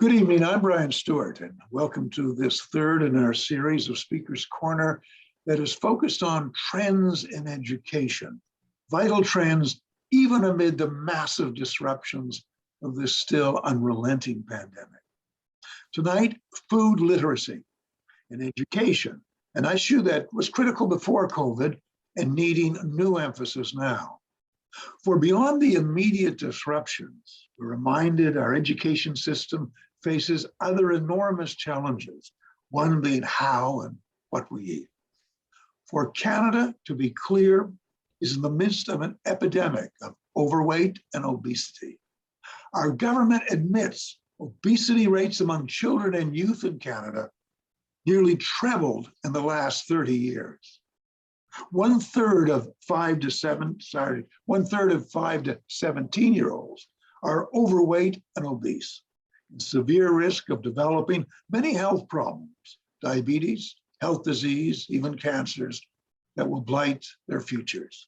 Good evening, I'm Brian Stewart, and welcome to this third in our series of Speaker's Corner that is focused on trends in education, vital trends even amid the massive disruptions of this still unrelenting pandemic. Tonight, food literacy and education, an issue that was critical before COVID and needing new emphasis now. For beyond the immediate disruptions, we're reminded our education system faces other enormous challenges, one being how and what we eat. For Canada, to be clear, is in the midst of an epidemic of overweight and obesity. Our government admits obesity rates among children and youth in Canada nearly trebled in the last 30 years. One third of 5 to 17-year-olds are overweight and obese, in severe risk of developing many health problems, diabetes, health disease, even cancers that will blight their futures.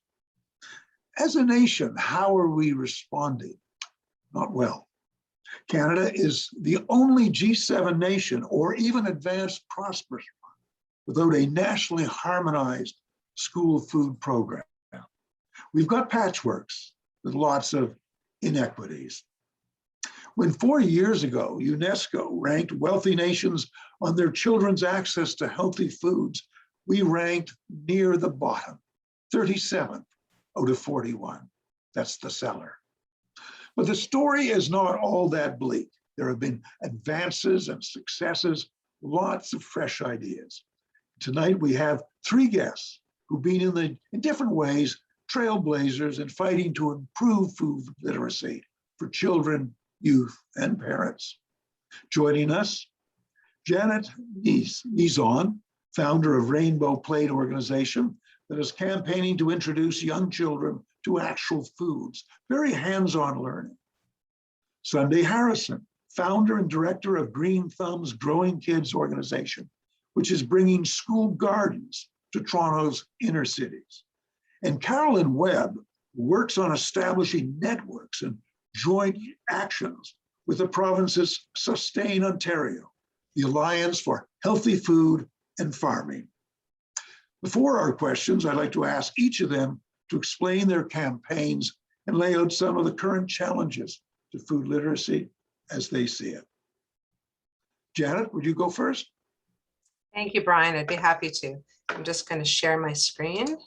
As a nation, how are we responding? Not well. Canada is the only G7 nation or even advanced prosperous one without a nationally harmonized school food program. We've got patchworks with lots of inequities. When 4 years ago, UNESCO ranked wealthy nations on their children's access to healthy foods, we ranked near the bottom, 37th out of 41. That's the cellar. But the story is not all that bleak. There have been advances and successes, lots of fresh ideas. Tonight we have three guests who've been in different ways trailblazers in fighting to improve food literacy for children, youth, and parents. Joining us, Janet Nezon, founder of Rainbow Plate organization that is campaigning to introduce young children to actual foods, very hands-on learning. Sunday Harrison, founder and director of Green Thumb's Growing Kids organization, which is bringing school gardens to Toronto's inner cities. And Carolyn Webb works on establishing networks and joint actions with the province's Sustain Ontario, the Alliance for Healthy Food and Farming. Before our questions, I'd like to ask each of them to explain their campaigns and lay out some of the current challenges to food literacy as they see it. Janet, would you go first? Thank you, Brian. I'd be happy to. I'm just going to share my screen.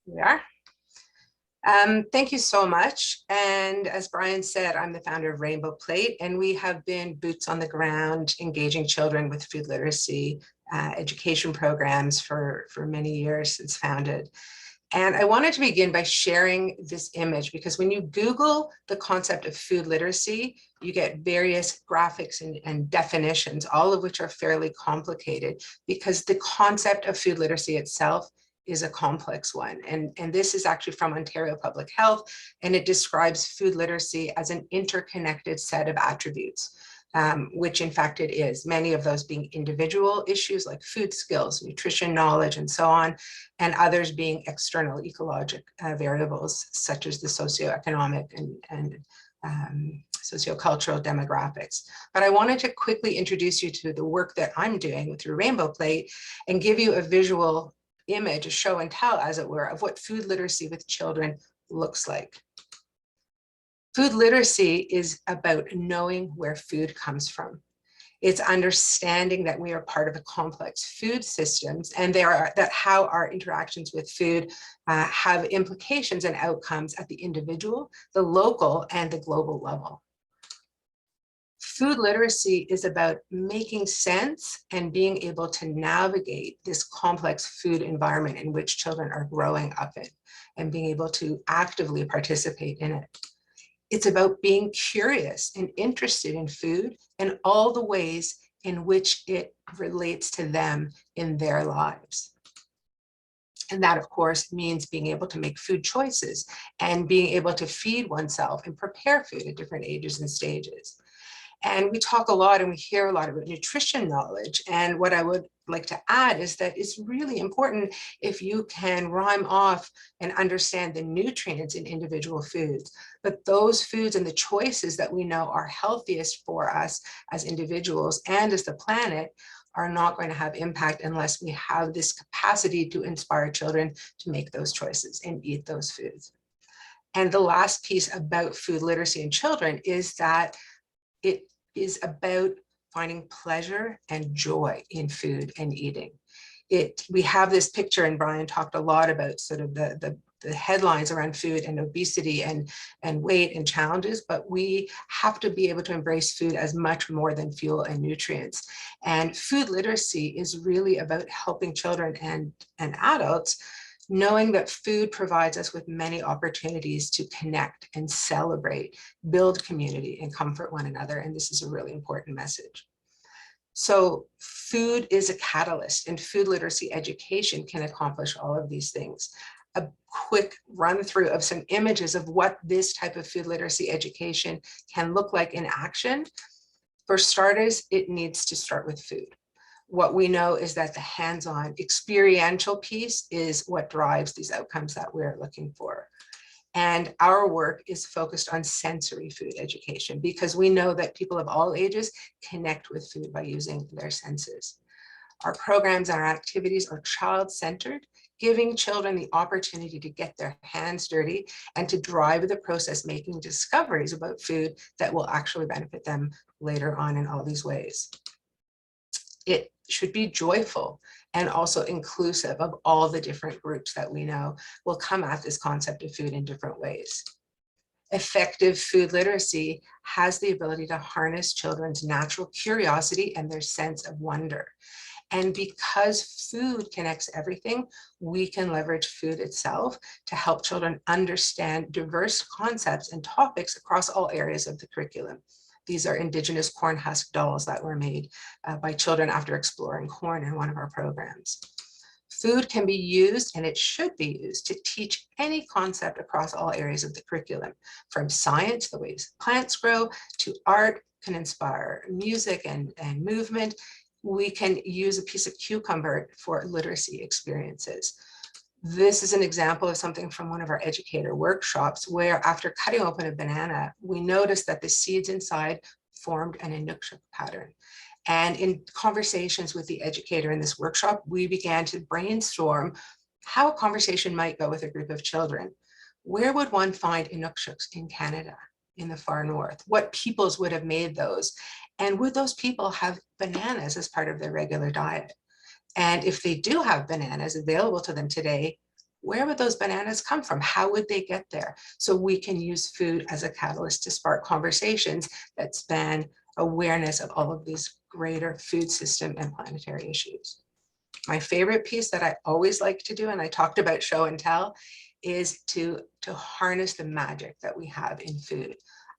Here we are. Thank you so much. And as Brian said, I'm the founder of Rainbow Plate, and we have been boots on the ground, engaging children with food literacy education programs for many years since founded. And I wanted to begin by sharing this image because when you Google the concept of food literacy, you get various graphics and definitions, all of which are fairly complicated because the concept of food literacy itself is a complex one. And this is actually from Ontario Public Health, and it describes food literacy as an interconnected set of attributes, which in fact it is, many of those being individual issues like food skills, nutrition knowledge, and so on, and others being external ecologic variables such as the socioeconomic and sociocultural demographics. But I wanted to quickly introduce you to the work that I'm doing through Rainbow Plate and give you a visual image, a show and tell, as it were, of what food literacy with children looks like. Food literacy is about knowing where food comes from. It's understanding that we are part of a complex food systems and that how our interactions with food have implications and outcomes at the individual, the local, and the global level. Food literacy is about making sense and being able to navigate this complex food environment in which children are growing up in and being able to actively participate in it. It's about being curious and interested in food and all the ways in which it relates to them in their lives. And that, of course, means being able to make food choices and being able to feed oneself and prepare food at different ages and stages. And we talk a lot and we hear a lot about nutrition knowledge. And what I would like to add is that it's really important if you can rhyme off and understand the nutrients in individual foods, but those foods and the choices that we know are healthiest for us as individuals and as the planet are not going to have impact unless we have this capacity to inspire children to make those choices and eat those foods. And the last piece about food literacy in children is that it is about finding pleasure and joy in food and eating. We have this picture, and Brian talked a lot about sort of the headlines around food and obesity and weight and challenges, but we have to be able to embrace food as much more than fuel and nutrients. And food literacy is really about helping children and adults knowing that food provides us with many opportunities to connect and celebrate, build community, and comfort one another. And this is a really important message. So food is a catalyst, and food literacy education can accomplish all of these things. A quick run through of some images of what this type of food literacy education can look like in action. For starters, it needs to start with food. What we know is that the hands-on experiential piece is what drives these outcomes that we're looking for. And our work is focused on sensory food education because we know that people of all ages connect with food by using their senses. Our programs and our activities are child-centered, giving children the opportunity to get their hands dirty and to drive the process, making discoveries about food that will actually benefit them later on in all these ways. It should be joyful and also inclusive of all the different groups that we know will come at this concept of food in different ways. Effective food literacy has the ability to harness children's natural curiosity and their sense of wonder. And because food connects everything, we can leverage food itself to help children understand diverse concepts and topics across all areas of the curriculum. These are indigenous corn husk dolls that were made by children after exploring corn in one of our programs. Food can be used, and it should be used, to teach any concept across all areas of the curriculum, from science, the ways plants grow, to art, can inspire music and movement. We can use a piece of cucumber for literacy experiences. This is an example of something from one of our educator workshops where after cutting open a banana, we noticed that the seeds inside formed an inukshuk pattern. And in conversations with the educator in this workshop, we began to brainstorm how a conversation might go with a group of children. Where would one find inukshuks in Canada, in the far north? What peoples would have made those? And would those people have bananas as part of their regular diet? And if they do have bananas available to them today, where would those bananas come from? How would they get there? So we can use food as a catalyst to spark conversations that span awareness of all of these greater food system and planetary issues. My favorite piece that I always like to do, and I talked about show and tell, is to harness the magic that we have in food.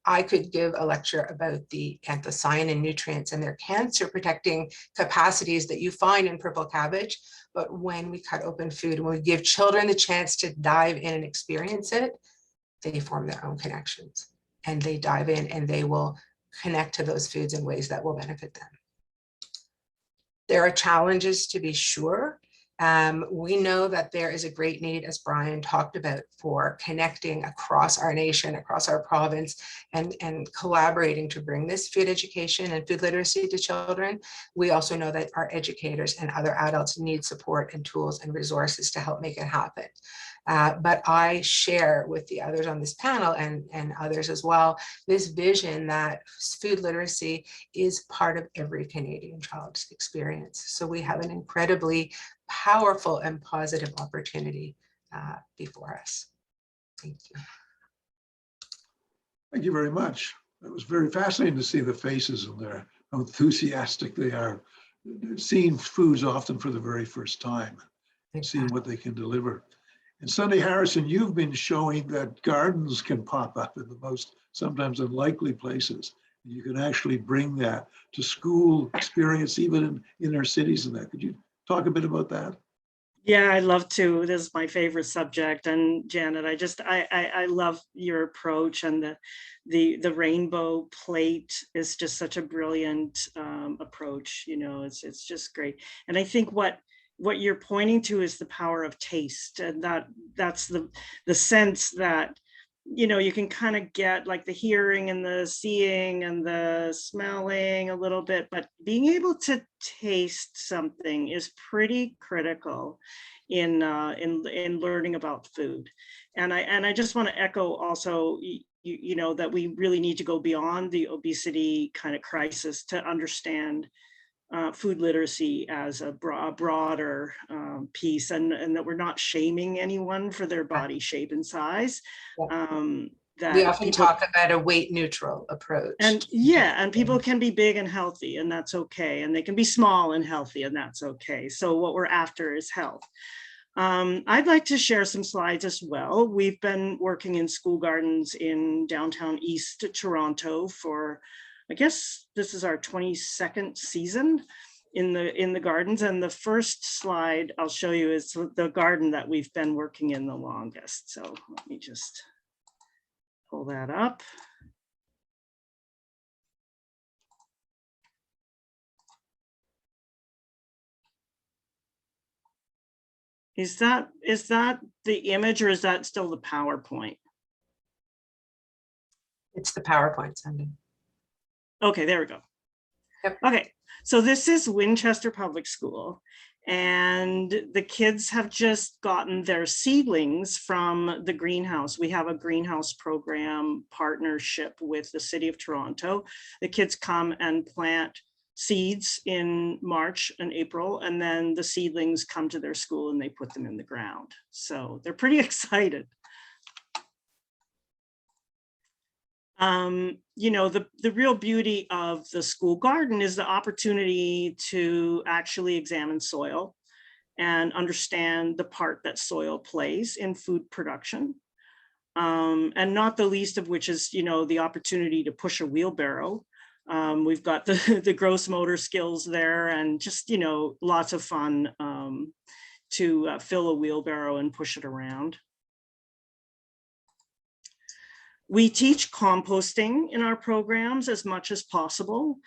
I could give a lecture about the anthocyanin nutrients and their cancer protecting capacities that you find in purple cabbage. But when we cut open food and we give children the chance to dive in and experience it, they form their own connections and they dive in and they will connect to those foods in ways that will benefit them. There are challenges, to be sure. We know that there is a great need, as Brian talked about, for connecting across our nation, across our province, and collaborating to bring this food education and food literacy to children. We also know that our educators and other adults need support and tools and resources to help make it happen. But I share with the others on this panel and others as well, this vision that food literacy is part of every Canadian child's experience. So we have an incredibly powerful and positive opportunity before us. Thank you. Thank you very much. It was very fascinating to see the faces and how enthusiastic they are, seeing foods often for the very first time, seeing what they can deliver. And Sunday Harrison, you've been showing that gardens can pop up in the most sometimes unlikely places. You can actually bring that to school experience, even in inner cities and that. Could you talk a bit about that? Yeah, I love to. This is my favorite subject. And Janet, I love your approach, and the rainbow plate is just such a brilliant approach. You know, it's just great. And I think what you're pointing to is the power of taste, and that's the sense that, you know, you can kind of get like the hearing and the seeing and the smelling a little bit, but being able to taste something is pretty critical in learning about food. And I just want to echo also, you know, that we really need to go beyond the obesity kind of crisis to understand food literacy as a broader piece, and that we're not shaming anyone for their body shape and size. That we often people, talk about a weight neutral approach. and yeah, and people can be big and healthy, and that's okay. And they can be small and healthy, and that's okay. So what we're after is health. I'd like to share some slides as well. We've been working in school gardens in downtown East Toronto for, I guess this is our 22nd season in the gardens. And the first slide I'll show you is the garden that we've been working in the longest. So let me just pull that up. Is that the image, or is that still the PowerPoint? It's the PowerPoint, Sandy. Okay, there we go. Yep. Okay, so this is Winchester Public School, and the kids have just gotten their seedlings from the greenhouse. We have a greenhouse program partnership with the City of Toronto. The kids come and plant seeds in March and April, and then the seedlings come to their school and they put them in the ground. So they're pretty excited. You know, the real beauty of the school garden is the opportunity to actually examine soil and understand the part that soil plays in food production. And not the least of which is, you know, the opportunity to push a wheelbarrow. We've got the gross motor skills there, and just, you know, lots of fun to fill a wheelbarrow and push it around. We teach composting in our programs as much as possible,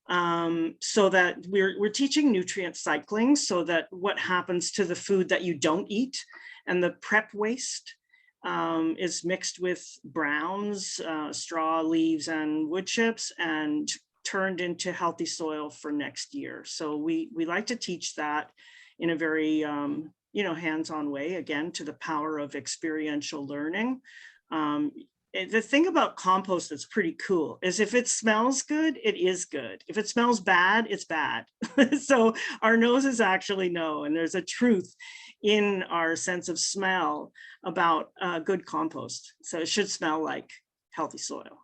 so that we're teaching nutrient cycling, so that what happens to the food that you don't eat and the prep waste is mixed with browns, straw, leaves, and wood chips, and turned into healthy soil for next year. So we like to teach that in a very you know, hands-on way, again, to the power of experiential learning. The thing about compost that's pretty cool is if it smells good, it is good. If it smells bad, it's bad. So our noses actually know, and there's a truth in our sense of smell about good compost. So it should smell like healthy soil.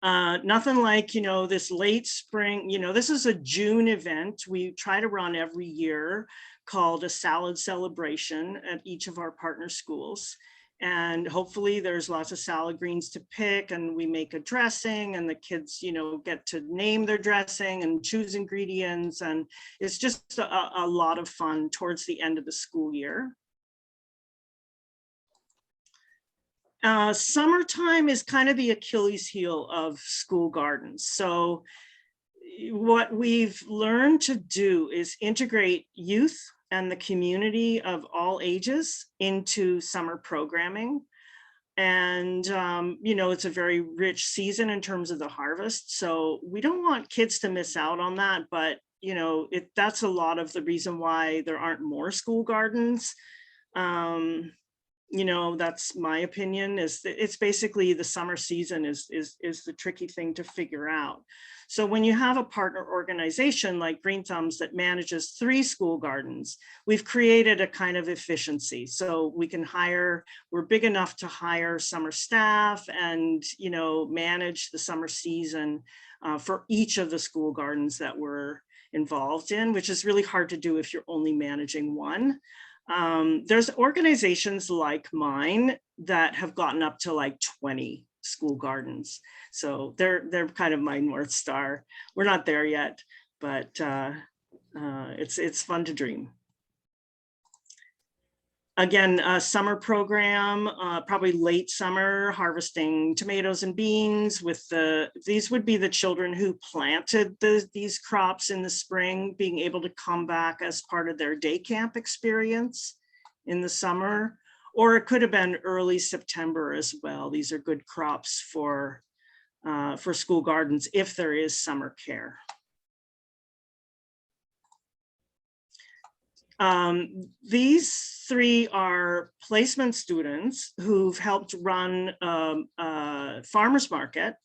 Nothing like, you know, this late spring, you know, this is a June event we try to run every year called a salad celebration at each of our partner schools. And hopefully there's lots of salad greens to pick, and we make a dressing, and the kids, you know, get to name their dressing and choose ingredients. And it's just a lot of fun towards the end of the school year. Summertime is kind of the Achilles heel of school gardens. So what we've learned to do is integrate youth and the community of all ages into summer programming. And, you know, it's a very rich season in terms of the harvest. So we don't want kids to miss out on that. But, you know, that's a lot of the reason why there aren't more school gardens. You know, that's my opinion, is that it's basically the summer season is the tricky thing to figure out. So when you have a partner organization like Green Thumbs that manages 3 school gardens, we've created a kind of efficiency. So we can we're big enough to hire summer staff and, you know, manage the summer season for each of the school gardens that we're involved in, which is really hard to do if you're only managing one. There's organizations like mine that have gotten up to like 20 school gardens. So they're kind of my North Star. We're not there yet, but it's fun to dream. Again, a summer program, probably late summer, harvesting tomatoes and beans with these would be the children who planted these crops in the spring, being able to come back as part of their day camp experience in the summer, or it could have been early September as well. These are good crops for school gardens if there is summer care. These three are placement students who've helped run a farmer's market.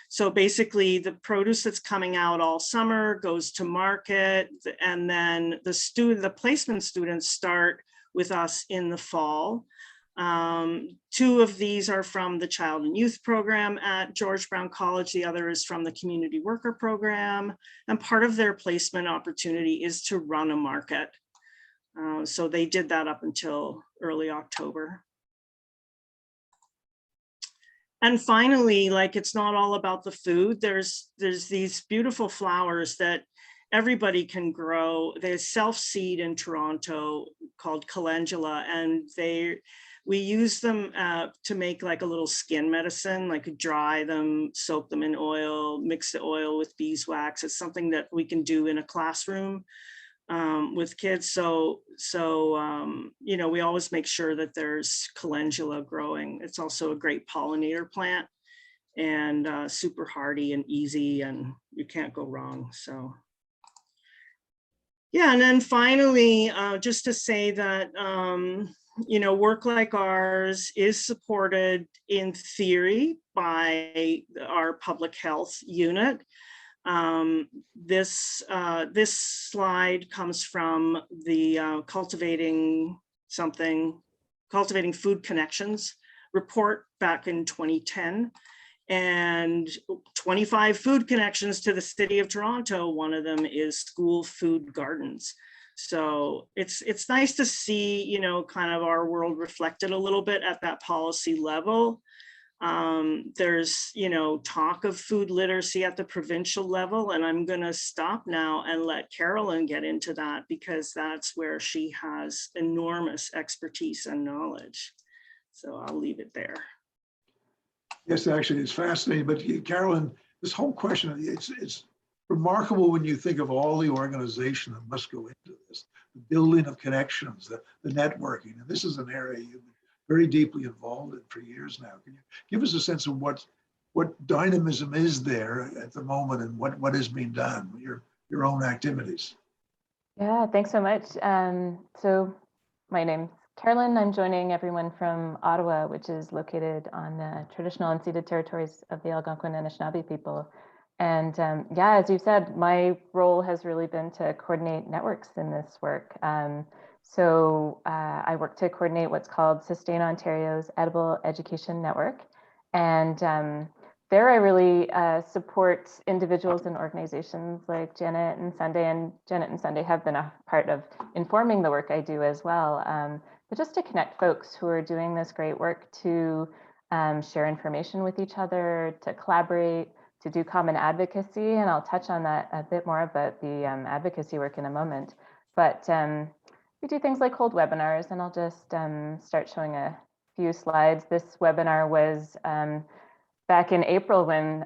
So basically the produce that's coming out all summer goes to market, and then the placement students start with us in the fall. Two of these are from the Child and Youth program at George Brown College. The other is from the Community Worker program. And part of their placement opportunity is to run a market. So they did that up until early October. And finally, like, it's not all about the food. There's these beautiful flowers that everybody can grow. They self-seed in Toronto called calendula, and we use them to make like a little skin medicine, like dry them, soak them in oil, mix the oil with beeswax. It's something that we can do in a classroom with kids. So you know, we always make sure that there's calendula growing. It's also a great pollinator plant, and super hardy and easy, and you can't go wrong. So yeah, and then finally, just to say that you know, work like ours is supported in theory by our public health unit. This slide comes from the Cultivating Food Connections report back in 2010, and 25 food connections to the city of Toronto. One of them is school food gardens. So it's nice to see, you know, kind of our world reflected a little bit at that policy level. There's, you know, talk of food literacy at the provincial level, and I'm going to stop now and let Carolyn get into that, because that's where she has enormous expertise and knowledge. So I'll leave it there. Yes, actually, it's fascinating. But Carolyn, this whole question, it's remarkable when you think of all the organization that must go into this, the building of connections, the networking. And this is an area you've been very deeply involved in for years now. Can you give us a sense of what dynamism is there at the moment, and what is being done, your own activities? Yeah, thanks so much. So my name's Carolyn. I'm joining everyone from Ottawa, which is located on the traditional unceded territories of the Algonquin and Anishinaabe people. And yeah, as you said, my role has really been to coordinate networks in this work. So I work to coordinate what's called Sustain Ontario's Edible Education Network. And there I really support individuals and organizations like Janet and Sunday. And Janet and Sunday have been a part of informing the work I do as well. But just to connect folks who are doing this great work to share information with each other, to collaborate, to do common advocacy. And I'll touch on that a bit more about the advocacy work in a moment. But we do things like hold webinars, and I'll just start showing a few slides. This webinar was back in April when,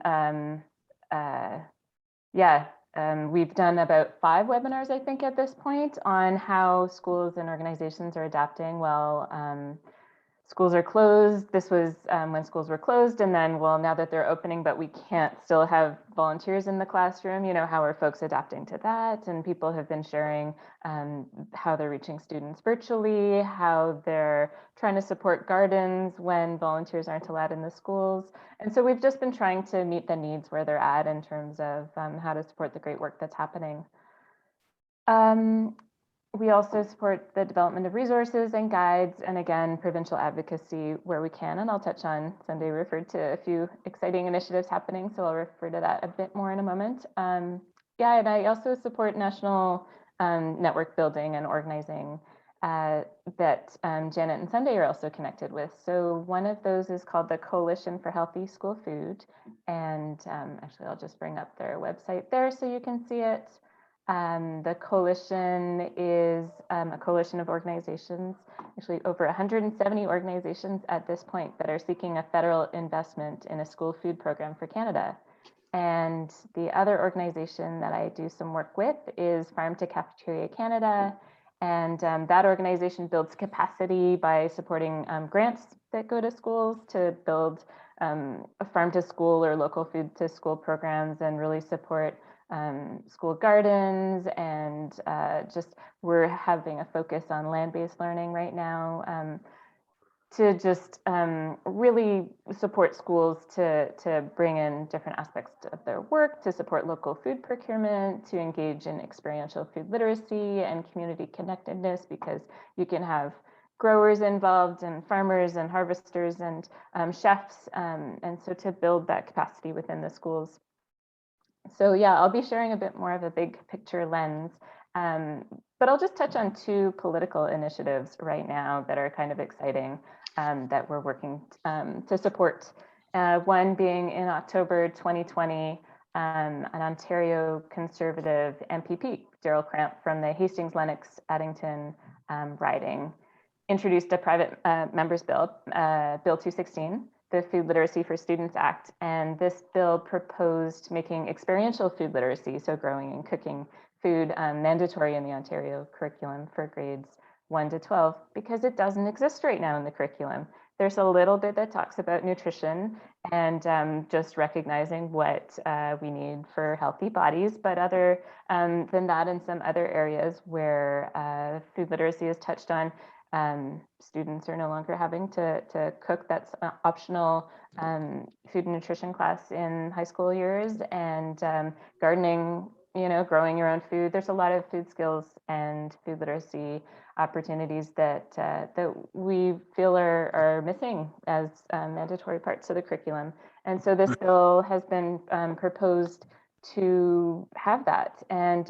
we've done about 5 webinars, I think, at this point on how schools and organizations are adapting while schools are closed. This was when schools were closed, and then, well, now that they're opening, but we can't still have volunteers in the classroom, you know, how are folks adapting to that? And people have been sharing how they're reaching students virtually, how they're trying to support gardens when volunteers aren't allowed in the schools. And so we've just been trying to meet the needs where they're at in terms of how to support the great work that's happening. We also support the development of resources and guides, and again, provincial advocacy where we can. And I'll touch on, Sunday referred to a few exciting initiatives happening, so I'll refer to that a bit more in a moment. Yeah, and I also support national network building and organizing that Janet and Sunday are also connected with. So one of those is called the Coalition for Healthy School Food. And actually, I'll just bring up their website there so you can see it. The coalition is a coalition of organizations, actually over 170 organizations at this point, that are seeking a federal investment in a school food program for Canada. And the other organization that I do some work with is Farm to Cafeteria Canada. And that organization builds capacity by supporting grants that go to schools to build a farm to school or local food to school programs, and really support school gardens. And just we're having a focus on land-based learning right now, to just really support schools to bring in different aspects of their work, to support local food procurement, to engage in experiential food literacy and community connectedness, because you can have growers involved and farmers and harvesters and chefs, and so to build that capacity within the schools. So yeah, I'll be sharing a bit more of a big picture lens, but I'll just touch on two political initiatives right now that are kind of exciting, that we're working to support. One being in October 2020, an Ontario Conservative MPP, Daryl Cramp from the Hastings-Lennox-Addington riding, introduced a private member's bill, Bill 216, the Food Literacy for Students Act. And this bill proposed making experiential food literacy, so growing and cooking food, mandatory in the Ontario curriculum for grades 1 to 12, because it doesn't exist right now in the curriculum. There's a little bit that talks about nutrition and just recognizing what we need for healthy bodies, but other than that, in some other areas where food literacy is touched on, students are no longer having to cook. That's an optional food and nutrition class in high school years, and gardening, growing your own food. There's a lot of food skills and food literacy opportunities that we feel are missing as mandatory parts of the curriculum. And so this bill has been proposed to have that. And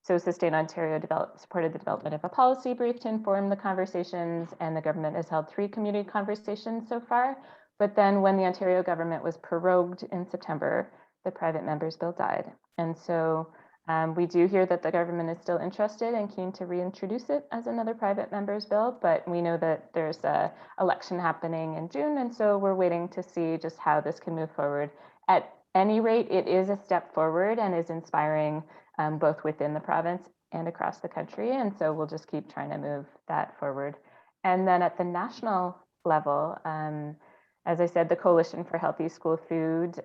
so Sustain Ontario supported the development of a policy brief to inform the conversations, and the government has held 3 community conversations so far. But then when the Ontario government was prorogued in September, the private member's bill died. And so we do hear that the government is still interested and keen to reintroduce it as another private member's bill, but we know that there's an election happening in June, and so we're waiting to see just how this can move forward. At any rate, it is a step forward and is inspiring both within the province and across the country, and so we'll just keep trying to move that forward. And then at the national level, as I said, the Coalition for Healthy School Food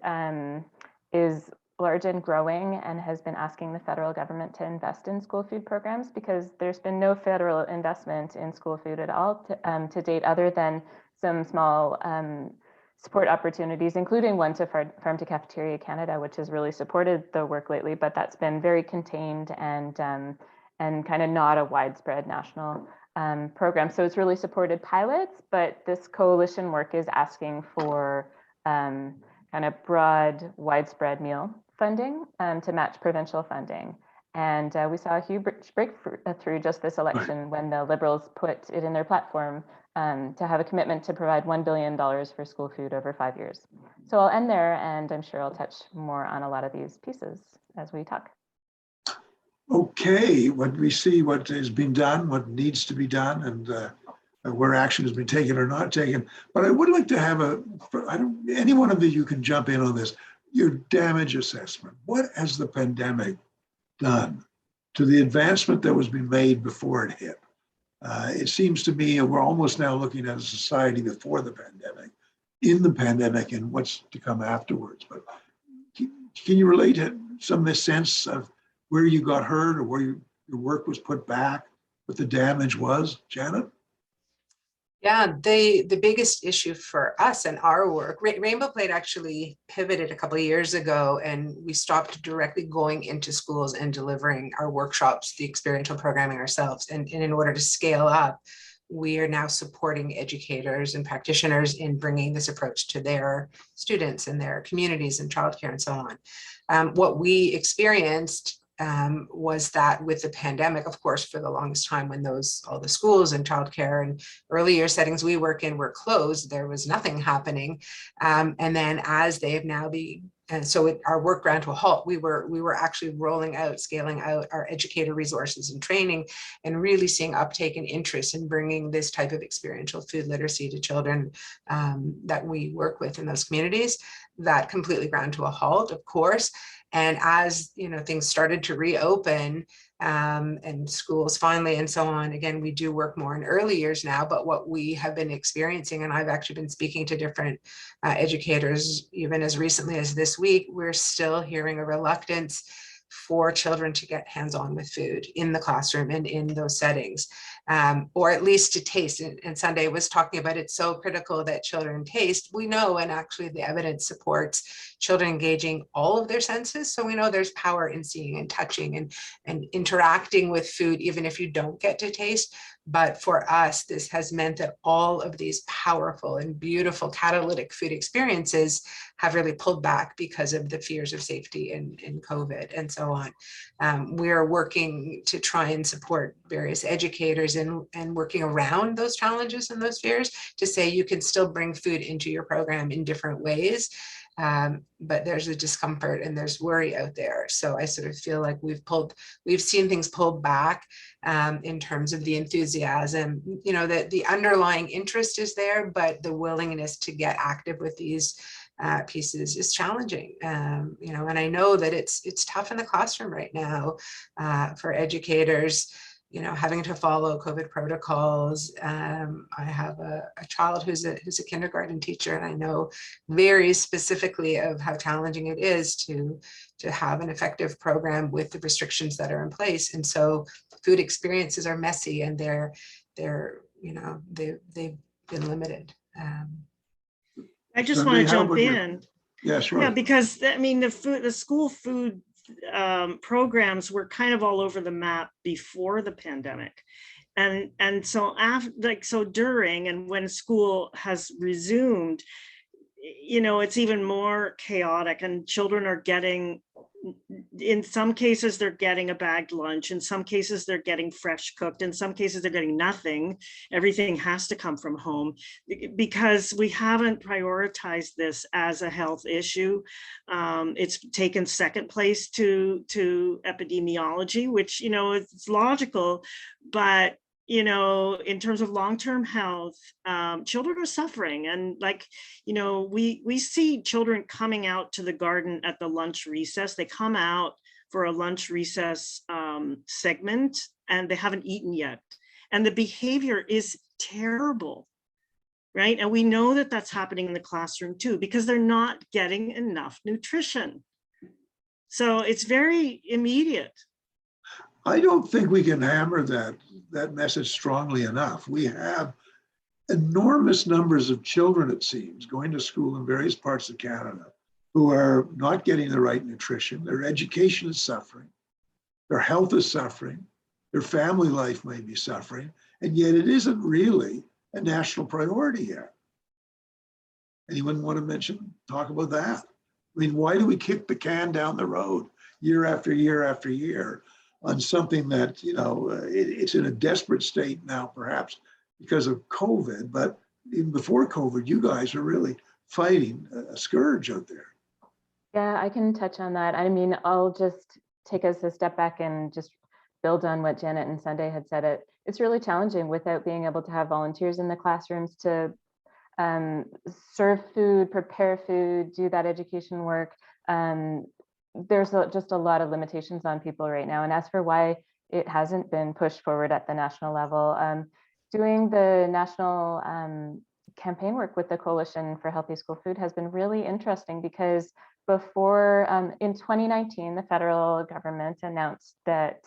is large and growing, and has been asking the federal government to invest in school food programs, because there's been no federal investment in school food at all to date, other than some small support opportunities, including one to Farm to Cafeteria Canada, which has really supported the work lately, but that's been very contained and kind of not a widespread national program. So it's really supported pilots, but this coalition work is asking for kind of broad, widespread meal funding to match provincial funding. And we saw a huge breakthrough just this election when the Liberals put it in their platform to have a commitment to provide $1 billion for school food over 5 years. So I'll end there, and I'm sure I'll touch more on a lot of these pieces as we talk. Okay, what we see, what has been done, what needs to be done, and where action has been taken or not taken. But I would like to have any one of you can jump in on this, your damage assessment. What has the pandemic done to the advancement that was being made before it hit? It seems to me we're almost now looking at a society before the pandemic, in the pandemic, and what's to come afterwards. But can you relate to some of the sense of where you got hurt, or where your work was put back, what the damage was, Janet? Yeah, the biggest issue for us and our work, Rainbow Plate actually pivoted a couple of years ago, and we stopped directly going into schools and delivering our workshops, the experiential programming ourselves. And in order to scale up, we are now supporting educators and practitioners in bringing this approach to their students and their communities and childcare and so on. What we experienced was that with the pandemic, of course, for the longest time, when all the schools and childcare and early year settings we work in were closed, there was nothing happening. And then as they have now and so our work ground to a halt. We were actually rolling out, scaling out our educator resources and training, and really seeing uptake and interest in bringing this type of experiential food literacy to children that we work with in those communities. That completely ground to a halt, of course. And as things started to reopen, and schools finally and so on, again, we do work more in early years now, but what we have been experiencing, and I've actually been speaking to different educators even as recently as this week, we're still hearing a reluctance for children to get hands-on with food in the classroom and in those settings, or at least to taste. And Sunday was talking about it's so critical that children taste. We know, and actually the evidence supports children engaging all of their senses. So we know there's power in seeing and touching and interacting with food, even if you don't get to taste. But for us, this has meant that all of these powerful and beautiful catalytic food experiences have really pulled back because of the fears of safety and COVID and so on. We're working to try and support various educators and working around those challenges and those fears to say you can still bring food into your program in different ways. But there's a discomfort and there's worry out there. So I sort of feel like we've seen things pulled back in terms of the enthusiasm, that the underlying interest is there, but the willingness to get active with these pieces is challenging. And I know that it's tough in the classroom right now for educators, having to follow COVID protocols. I have a child who's a kindergarten teacher, and I know very specifically of how challenging it is to have an effective program with the restrictions that are in place. And so food experiences are messy, and they've been limited. I just want to jump in. Yeah, sure. Yeah, because the school food programs were kind of all over the map before the pandemic, and so after, during and when school has resumed, it's even more chaotic, and children are getting, in some cases they're getting a bagged lunch, in some cases they're getting fresh cooked, in some cases they're getting nothing. Everything has to come from home because we haven't prioritized this as a health issue. It's taken second place to epidemiology, which it's logical, but in terms of long-term health, children are suffering. And we see children coming out to the garden at the lunch recess. They come out for a lunch recess segment, and they haven't eaten yet. And the behavior is terrible, right? And we know that that's happening in the classroom too, because they're not getting enough nutrition. So it's very immediate. I don't think we can hammer that message strongly enough. We have enormous numbers of children, it seems, going to school in various parts of Canada who are not getting the right nutrition. Their education is suffering. Their health is suffering. Their family life may be suffering. And yet it isn't really a national priority yet. Anyone want to talk about that? I mean, why do we kick the can down the road year after year after year on something that, it's in a desperate state now, perhaps because of COVID, but even before COVID, you guys are really fighting a scourge out there. Yeah, I can touch on that. I mean, I'll just take us a step back and just build on what Janet and Sunday had said. It's really challenging without being able to have volunteers in the classrooms to serve food, prepare food, do that education work. There's just a lot of limitations on people right now. And as for why it hasn't been pushed forward at the national level, doing the national campaign work with the Coalition for Healthy School Food has been really interesting, because before in 2019, the federal government announced that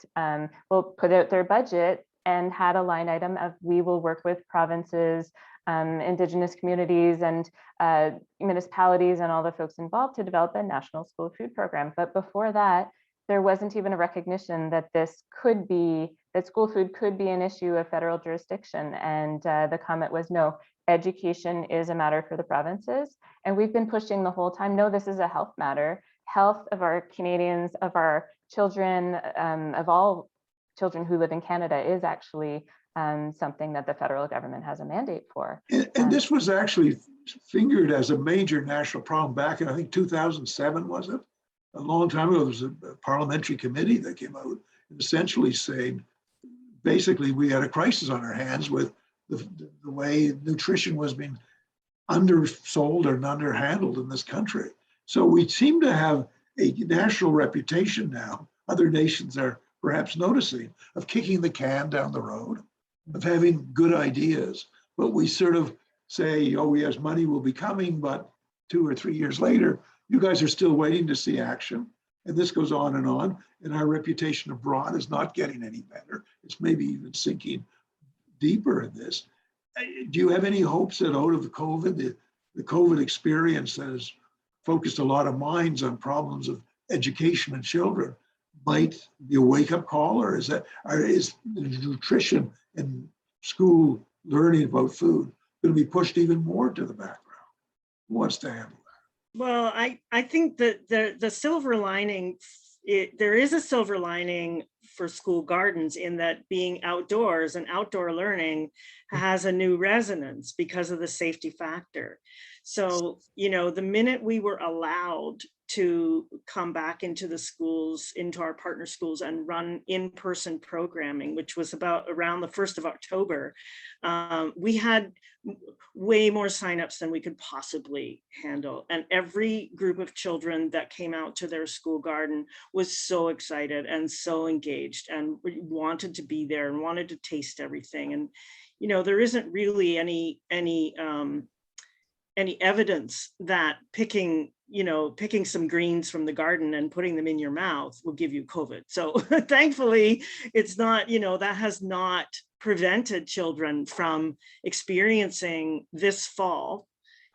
will put out their budget and had a line item of we will work with provinces, Indigenous communities and municipalities and all the folks involved to develop a national school food program. But before that, there wasn't even a recognition that school food could be an issue of federal jurisdiction. And the comment was, no, education is a matter for the provinces. And we've been pushing the whole time, no, this is a health matter. Health of our Canadians, of our children, of all children who live in Canada is actually something that the federal government has a mandate for. And this was actually fingered as a major national problem back in, I think, 2007, was it? A long time ago, there was a parliamentary committee that came out and essentially saying, basically, we had a crisis on our hands with the way nutrition was being undersold or underhandled in this country. So we seem to have a national reputation now, other nations are perhaps noticing, of kicking the can down the road, of having good ideas. But we sort of say, oh, yes, money will be coming, but 2 or 3 years later, you guys are still waiting to see action. And this goes on, and our reputation abroad is not getting any better. It's maybe even sinking deeper in this. Do you have any hopes that out of the COVID experience that has focused a lot of minds on problems of education and children might be a wake-up call, or is nutrition and school learning about food going to be pushed even more to the background? Who wants to handle that? Well, I think that the silver lining, there is a silver lining for school gardens in that being outdoors and outdoor learning has a new resonance because of the safety factor. So, the minute we were allowed to come back into the schools, into our partner schools, and run in-person programming, which was around the 1st of October, we had way more signups than we could possibly handle. And every group of children that came out to their school garden was so excited and so engaged and wanted to be there and wanted to taste everything. And, there isn't really any evidence that picking some greens from the garden and putting them in your mouth will give you COVID. So thankfully, it's not, that has not prevented children from experiencing this fall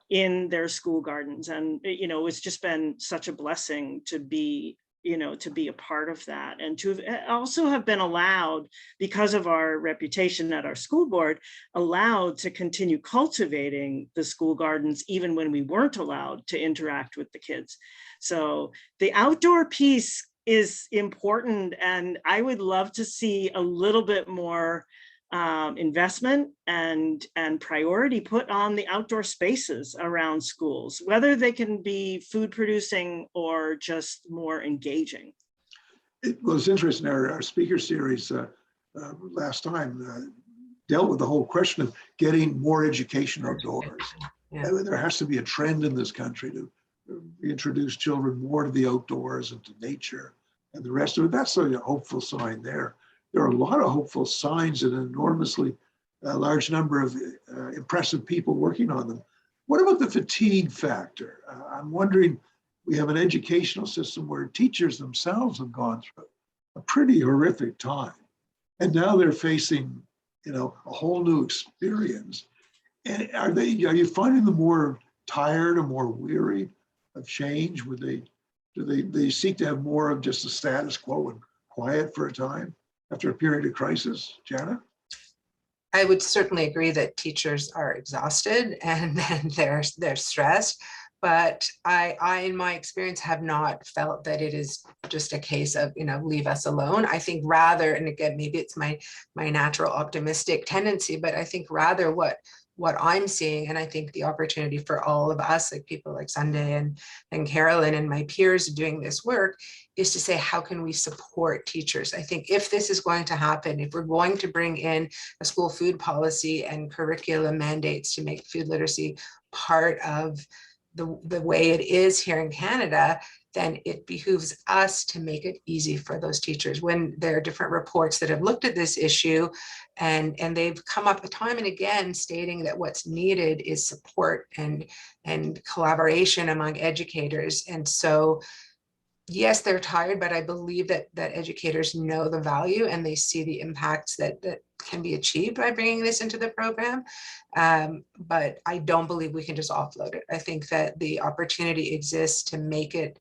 in their school gardens. And, it's just been such a blessing to be a part of that, and to also have been allowed, because of our reputation at our school board, allowed to continue cultivating the school gardens even when we weren't allowed to interact with the kids. So the outdoor piece is important, and I would love to see a little bit more investment and priority put on the outdoor spaces around schools, whether they can be food producing or just more engaging. Well, it's interesting, our speaker series last time dealt with the whole question of getting more education outdoors. Yeah. There has to be a trend in this country to introduce children more to the outdoors and to nature and the rest of it. That's a hopeful sign there. There are a lot of hopeful signs and an enormously large number of impressive people working on them. What about the fatigue factor? I'm wondering, we have an educational system where teachers themselves have gone through a pretty horrific time. And now they're facing, a whole new experience. And are you finding them more tired or more weary of change? Do they seek to have more of just the status quo and quiet for a time after a period of crisis? Janet? I would certainly agree that teachers are exhausted and they're stressed, but I, in my experience, have not felt that it is just a case of, leave us alone. I think rather, and again, maybe it's my natural optimistic tendency, but I think rather what I'm seeing, and I think the opportunity for all of us, like people like Sunday and Carolyn and my peers doing this work, is to say, how can we support teachers? I think if this is going to happen, if we're going to bring in a school food policy and curriculum mandates to make food literacy part of the way it is here in Canada, then it behooves us to make it easy for those teachers. When there are different reports that have looked at this issue, and they've come up time and again stating that what's needed is support and collaboration among educators. And so, yes, they're tired, but I believe that educators know the value and they see the impacts that can be achieved by bringing this into the program. But I don't believe we can just offload it. I think that the opportunity exists to make it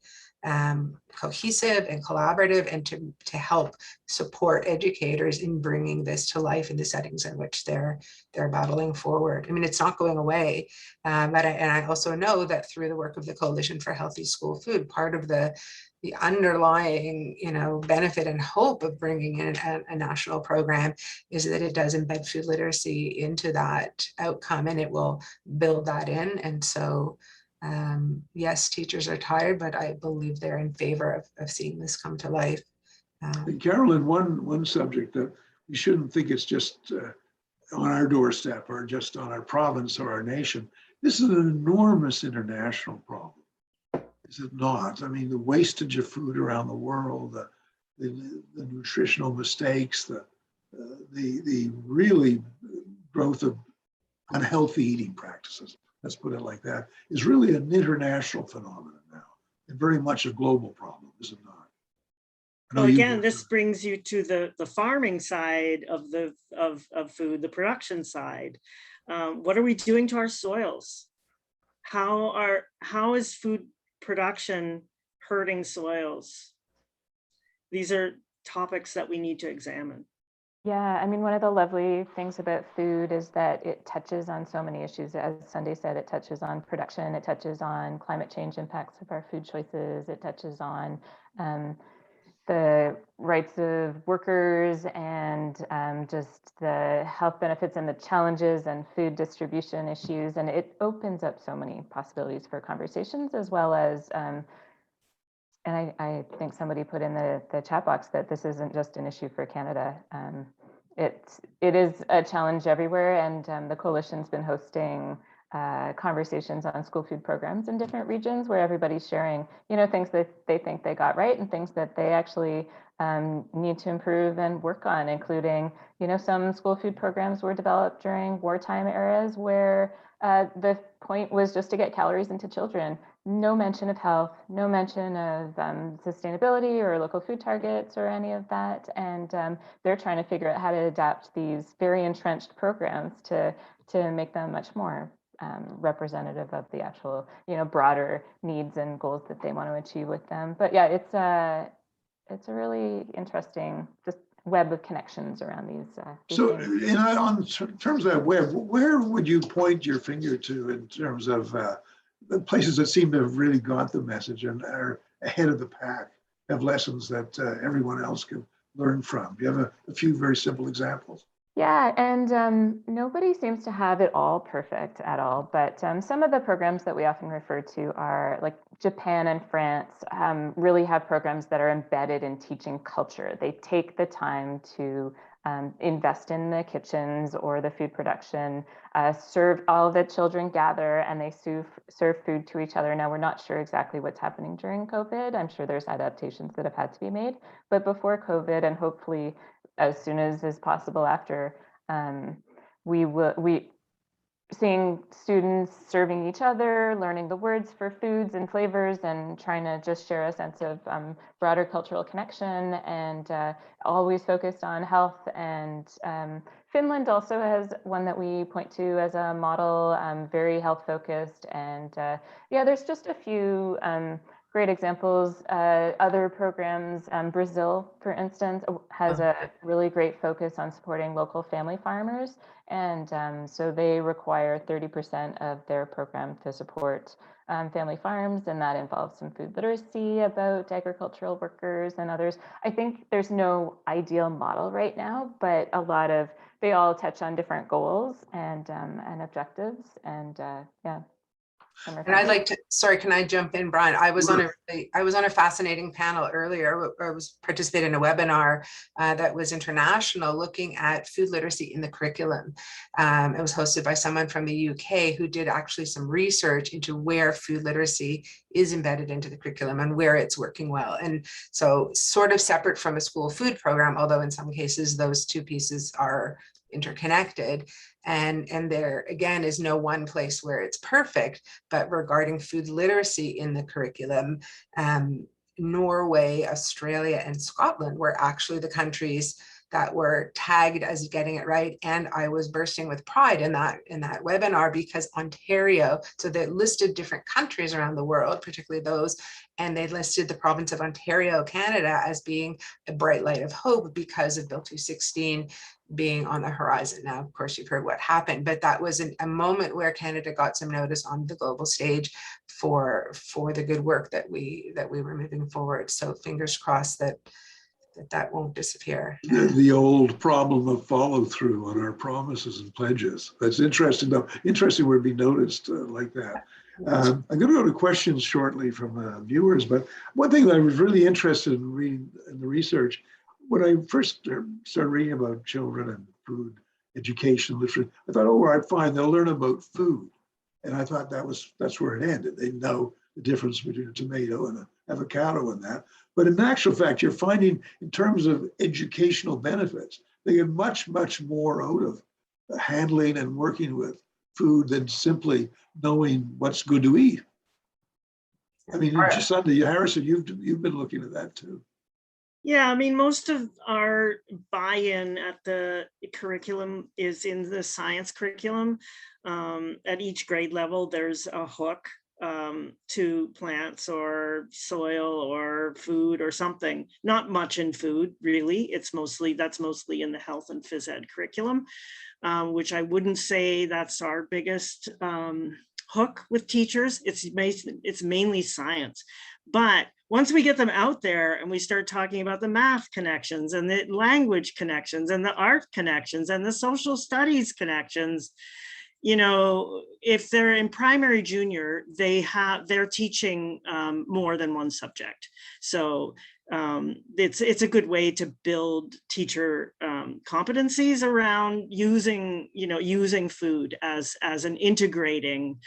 cohesive and collaborative, and to help support educators in bringing this to life in the settings in which they're battling forward. I mean, it's not going away, but I also know that through the work of the Coalition for Healthy School Food, part of the the underlying, benefit and hope of bringing in a national program is that it does embed food literacy into that outcome, and it will build that in. And so, yes, teachers are tired, but I believe they're in favor of seeing this come to life. And Carolyn, one subject that we shouldn't think it's just on our doorstep or just on our province or our nation. This is an enormous international problem, is it not? I mean, the wastage of food around the world, the nutritional mistakes, the really growth of unhealthy eating practices, let's put it like that, is really an international phenomenon now, and very much a global problem, is it not? Well, again, this brings you to the farming side of food, the production side. What are we doing to our soils? How is food production hurting soils? These are topics that we need to examine. Yeah, I mean, one of the lovely things about food is that it touches on so many issues. As Sunday said, it touches on production, it touches on climate change impacts of our food choices, it touches on the rights of workers and just the health benefits and the challenges and food distribution issues. And it opens up so many possibilities for conversations, as well as, and I think somebody put in the chat box that this isn't just an issue for Canada. It is a challenge everywhere, and the coalition's been hosting conversations on school food programs in different regions where everybody's sharing, things that they think they got right and things that they actually need to improve and work on, including, some school food programs were developed during wartime eras where the point was just to get calories into children. No mention of health, no mention of sustainability or local food targets or any of that. And they're trying to figure out how to adapt these very entrenched programs to make them much more representative of the actual, broader needs and goals that they want to achieve with them. But yeah, it's a really interesting just web of connections around these so things. on terms of that web, where would you point your finger to in terms of the places that seem to have really got the message and are ahead of the pack, have lessons that everyone else can learn from? Do you have a few very simple examples? Yeah, and nobody seems to have it all perfect at all, but some of the programs that we often refer to are like Japan and France really have programs that are embedded in teaching culture. They take the time to invest in the kitchens or the food production, serve all the children gather and they serve food to each other. Now, we're not sure exactly what's happening during COVID. I'm sure there's adaptations that have had to be made, but before COVID and hopefully as soon as possible after, we seeing students serving each other, learning the words for foods and flavors, and trying to just share a sense of broader cultural connection, and always focused on health. And Finland also has one that we point to as a model, very health focused. And yeah, there's just a few great examples. Other programs, Brazil, for instance, has a really great focus on supporting local family farmers. And so they require 30% of their program to support family farms, and that involves some food literacy about agricultural workers and others. I think there's no ideal model right now, but they all touch on different goals and objectives, and yeah. And I'd like to, sorry, can I jump in, Brian? I was on a fascinating panel earlier. I was participating in a webinar that was international, looking at food literacy in the curriculum. It was hosted by someone from the UK who did actually some research into where food literacy is embedded into the curriculum and where it's working well. And so sort of separate from a school food program, although in some cases those two pieces are interconnected. And there again is no one place where it's perfect, but regarding food literacy in the curriculum, Norway, Australia, and Scotland were actually the countries that were tagged as getting it right. And I was bursting with pride in that webinar, because Ontario, so they listed different countries around the world, particularly those, and they listed the province of Ontario, Canada, as being a bright light of hope because of Bill 216 being on the horizon. Now, of course, you've heard what happened, but that was a moment where Canada got some notice on the global stage for the good work that we were moving forward. So fingers crossed that won't disappear. The old problem of follow through on our promises and pledges. That's interesting, though. Interesting where it'd be noticed like that. I'm going to go to questions shortly from viewers, but one thing that I was really interested in reading in the research, when I first started reading about children and food education literature, I thought, oh, right, fine, they'll learn about food. And I thought that's where it ended. They know the difference between a tomato and an avocado and that. But in actual fact, you're finding in terms of educational benefits, they get much, much more out of handling and working with food than simply knowing what's good to eat. I mean, Sunday, Harrison, you've been looking at that too. Yeah, I mean, most of our buy-in at the curriculum is in the science curriculum. At each grade level, there's a hook to plants or soil or food or something. Not much in food, really. That's mostly in the health and phys ed curriculum, which I wouldn't say that's our biggest hook with teachers. It's mainly science. But once we get them out there and we start talking about the math connections and the language connections and the art connections and the social studies connections, you know, if they're in primary junior, they're teaching more than one subject. So it's a good way to build teacher competencies around using food as an integrating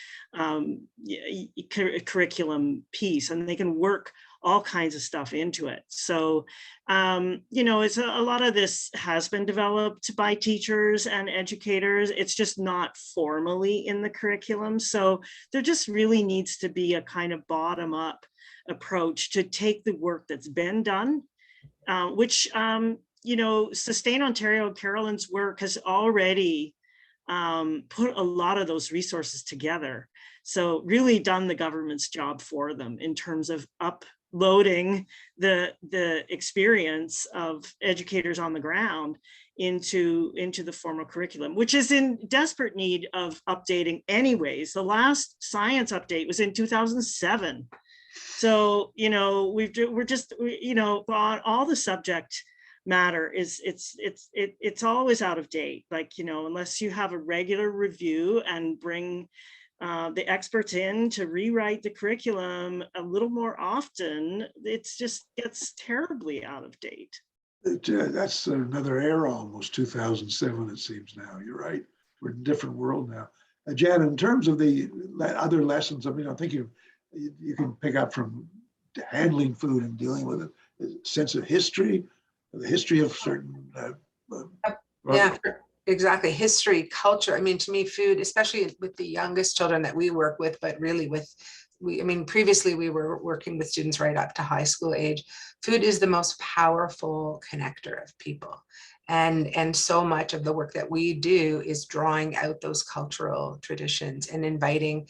curriculum piece, and they can work all kinds of stuff into it. So, it's a lot of this has been developed by teachers and educators. It's just not formally in the curriculum. So there just really needs to be a kind of bottom up approach to take the work that's been done, which, Sustain Ontario, Carolyn's work has already put a lot of those resources together. So really done the government's job for them in terms of uploading the experience of educators on the ground into the formal curriculum, which is in desperate need of updating anyways. The last science update was in 2007. So, we're just all the subject matter it's always out of date. Like, unless you have a regular review and bring the experts in to rewrite the curriculum a little more often, it just gets terribly out of date. That's another era, almost 2007, it seems now. You're right. We're in a different world now. Jan, in terms of the other lessons, I mean, I think you can pick up from handling food and dealing with it, a sense of history, the history of certain. Yeah, exactly. History, culture. I mean, to me, food, especially with the youngest children that we work with, but really previously we were working with students right up to high school age. Food is the most powerful connector of people. And so much of the work that we do is drawing out those cultural traditions and inviting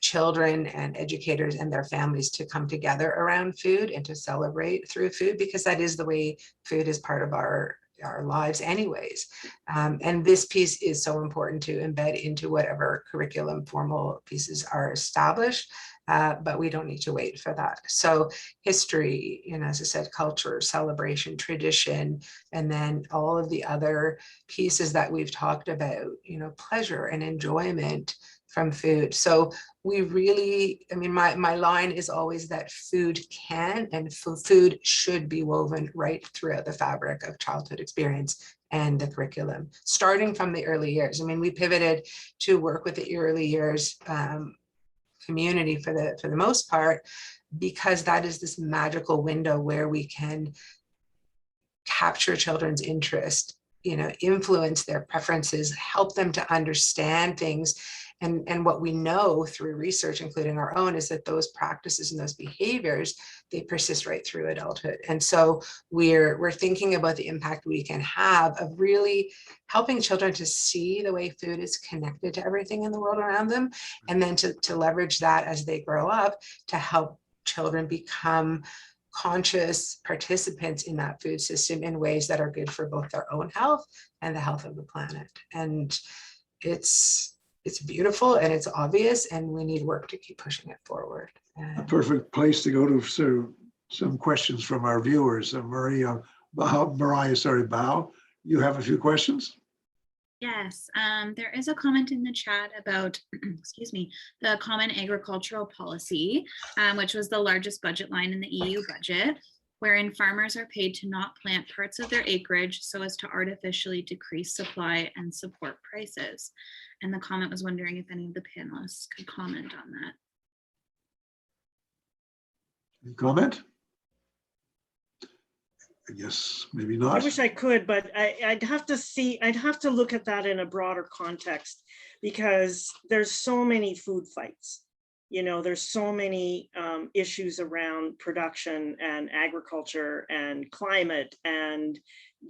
children and educators and their families to come together around food and to celebrate through food, because that is the way food is part of our lives anyways. And this piece is so important to embed into whatever curriculum formal pieces are established, but we don't need to wait for that. So history, as I said, culture, celebration, tradition, and then all of the other pieces that we've talked about, pleasure and enjoyment from food. So we really, my line is always that food can and food should be woven right throughout the fabric of childhood experience and the curriculum, starting from the early years. We pivoted to work with the early years community for the most part, because that is this magical window where we can capture children's interest influence their preferences, help them to understand things. And what we know through research, including our own, is that those practices and those behaviors, they persist right through adulthood. And so we're thinking about the impact we can have of really helping children to see the way food is connected to everything in the world around them, and then to leverage that as they grow up to help children become conscious participants in that food system in ways that are good for both their own health and the health of the planet. And it's beautiful and it's obvious, and we need work to keep pushing it forward. A perfect place to go to some questions from our viewers. Mariah, Bao, you have a few questions? Yes, there is a comment in the chat about, excuse me, the Common Agricultural Policy, which was the largest budget line in the EU budget, wherein farmers are paid to not plant parts of their acreage so as to artificially decrease supply and support prices. And the comment was wondering if any of the panelists could comment on that. Any comment? I guess maybe not. I wish I could, but I'd have to look at that in a broader context, because there's so many food fights. There's so many issues around production and agriculture and climate and